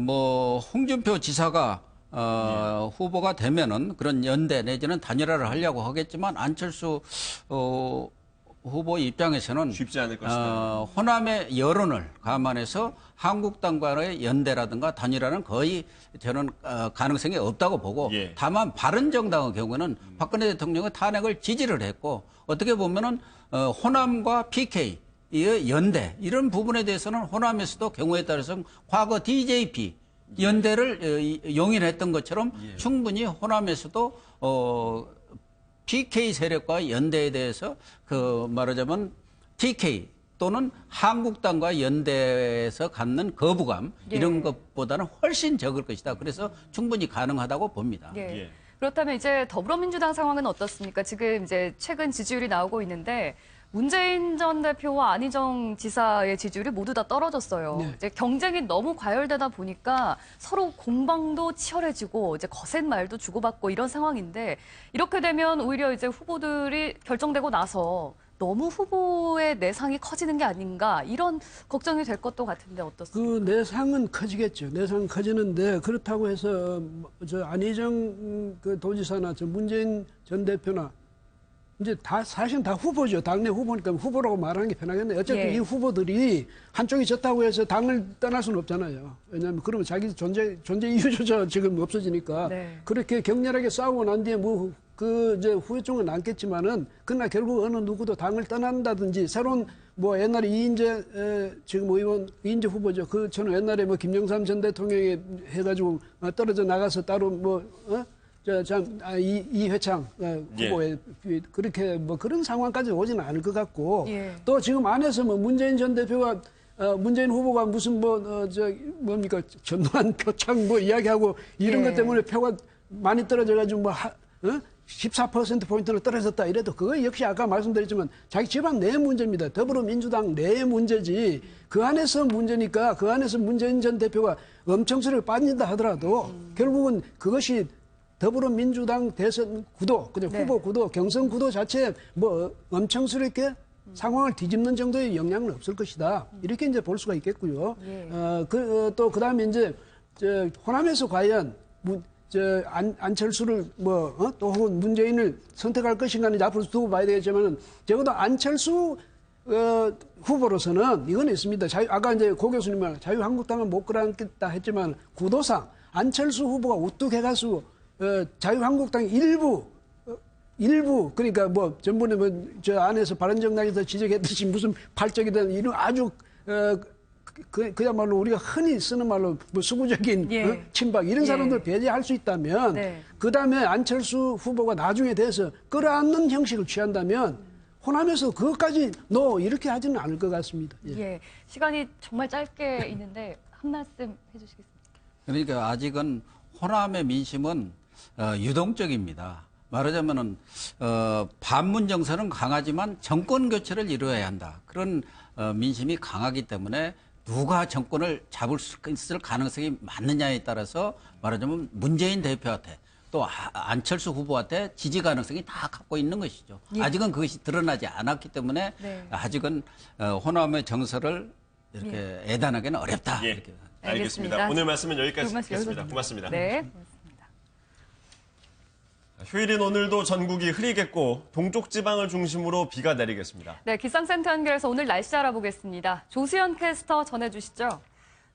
뭐 홍준표 지사가 후보가 되면은 그런 연대 내지는 단일화를 하려고 하겠지만 안철수 후보 입장에서는 쉽지 않을 것이다. 호남의 여론을 감안해서 한국당과의 연대라든가 단일화는 거의 저는 가능성이 없다고 보고 다만 바른정당의 경우는 박근혜 대통령의 탄핵을 지지를 했고 어떻게 보면은 호남과 PK 의 연대 이런 부분에 대해서는 호남에서도 경우에 따라서 과거 DJP 연대를 용인했던 것처럼 충분히 호남에서도 PK 세력과 연대에 대해서 그 말하자면 TK 또는 한국당과 연대에서 갖는 거부감 이런 것보다는 훨씬 적을 것이다. 그래서 충분히 가능하다고 봅니다. 그렇다면 이제 더불어민주당 상황은 어떻습니까? 지금 이제 최근 지지율이 나오고 있는데 문재인 전 대표와 안희정 지사의 지지율이 모두 다 떨어졌어요. 이제 경쟁이 너무 과열되다 보니까 서로 공방도 치열해지고 이제 거센 말도 주고받고 이런 상황인데 이렇게 되면 오히려 이제 후보들이 결정되고 나서 너무 후보의 내상이 커지는 게 아닌가 이런 걱정이 될 것도 같은데 어떻습니까? 그 내상은 커지겠죠. 내상은 커지는데 그렇다고 해서 저 안희정 그 도지사나 저 문재인 전 대표나 이제 다 사실은 다 후보죠. 당내 후보니까 후보라고 말하는 게 편하겠네요. 어쨌든 이 후보들이 한쪽이 졌다고 해서 당을 떠날 수는 없잖아요. 왜냐하면 그러면 자기 존재 이유조차 지금 없어지니까 그렇게 격렬하게 싸우고 난 뒤에 뭐 그 이제 후유증은 남겠지만은 그러나 결국 어느 누구도 당을 떠난다든지 새로운 뭐 옛날에 이인재 지금 의원 이인재 후보죠. 그 저는 옛날에 뭐 김영삼 전 대통령이 해가지고 떨어져 나가서 따로 뭐 이회창 후보에 그렇게 뭐 그런 상황까지 오지는 않을 것 같고 또 지금 안에서 뭐 문재인 전 대표가 문재인 후보가 무슨 뭡니까 전두환 표창 뭐 이야기하고 이런 것 때문에 표가 많이 떨어져가지고 뭐 14%포인트로 떨어졌다 이래도 그거 역시 아까 말씀드렸지만 자기 집안 내 문제입니다. 더불어민주당 내 문제지 그 안에서 문제니까 그 안에서 문재인 전 대표가 엄청스럽게 빠진다 하더라도 결국은 그것이 더불어민주당 대선 구도, 그냥 후보 구도, 경선 구도 자체에 뭐 엄청스럽게 상황을 뒤집는 정도의 영향은 없을 것이다. 이렇게 이제 볼 수가 있겠고요. 또 그다음에 이제 호남에서 과연 안철수를 또 혹은 문재인을 선택할 것인가는 앞으로 두고 봐야 되겠지만은 적어도 안철수 후보로서는 이건 있습니다. 아까 이제 고 교수님 말 자유한국당은 못 끌어안겠다 했지만 구도상 안철수 후보가 우뚝 해가지고 자유한국당 일부 그러니까 뭐 전번에 뭐 저 안에서 바른정당에서 지적했듯이 무슨 발적이든 이런 아주 그야말로 우리가 흔히 쓰는 말로 뭐 수구적인 친박 이런 사람들 배제할 수 있다면 그다음에 안철수 후보가 나중에 돼서 끌어안는 형식을 취한다면 호남에서 그것까지 이렇게 하지는 않을 것 같습니다. 시간이 정말 짧게 있는데 한 말씀 해주시겠습니까? 그러니까 아직은 호남의 민심은 유동적입니다. 말하자면은 반문 정서는 강하지만 정권 교체를 이루어야 한다. 그런 민심이 강하기 때문에 누가 정권을 잡을 수 있을 가능성이 많느냐에 따라서 말하자면 문재인 대표한테 또 안철수 후보한테 지지 가능성이 다 갖고 있는 것이죠. 아직은 그것이 드러나지 않았기 때문에 아직은 호남의 정서를 이렇게 애단하기는 어렵다. 이렇게. 알겠습니다. 오늘 말씀은 여기까지 듣겠습니다. 고맙습니다. 네. 휴일인 오늘도 전국이 흐리겠고 동쪽 지방을 중심으로 비가 내리겠습니다. 네, 기상센터 연결해서 오늘 날씨 알아보겠습니다. 조수연 캐스터 전해주시죠.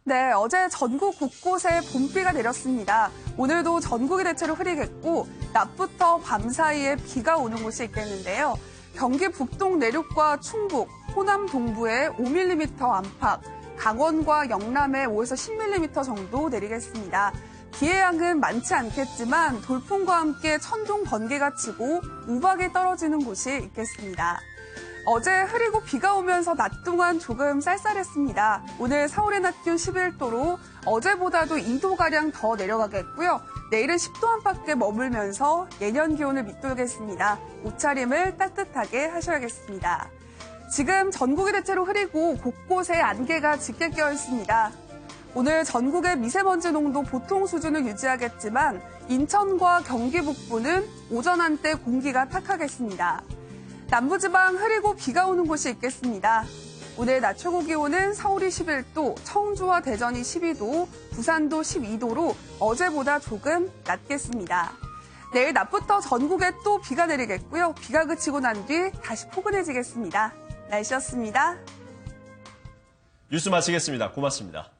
네, 어제 전국 곳곳에 봄비가 내렸습니다. 오늘도 전국이 대체로 흐리겠고 낮부터 밤 사이에 비가 오는 곳이 있겠는데요. 경기 북동 내륙과 충북, 호남 동부에 5mm 안팎, 강원과 영남에 5에서 10mm 정도 내리겠습니다. 비의 양은 많지 않겠지만 돌풍과 함께 천둥 번개가 치고 우박이 떨어지는 곳이 있겠습니다. 어제 흐리고 비가 오면서 낮 동안 조금 쌀쌀했습니다. 오늘 서울의 낮 기온 11도로 어제보다도 2도가량 더 내려가겠고요. 내일은 10도 안팎에 머물면서 예년 기온을 밑돌겠습니다. 옷차림을 따뜻하게 하셔야겠습니다. 지금 전국이 대체로 흐리고 곳곳에 안개가 짙게 껴 있습니다. 오늘 전국의 미세먼지 농도 보통 수준을 유지하겠지만 인천과 경기 북부는 오전 한때 공기가 탁하겠습니다. 남부지방 흐리고 비가 오는 곳이 있겠습니다. 오늘 낮 최고 기온은 서울이 11도, 청주와 대전이 12도, 부산도 12도로 어제보다 조금 낮겠습니다. 내일 낮부터 전국에 또 비가 내리겠고요. 비가 그치고 난 뒤 다시 포근해지겠습니다. 날씨였습니다. 뉴스 마치겠습니다. 고맙습니다.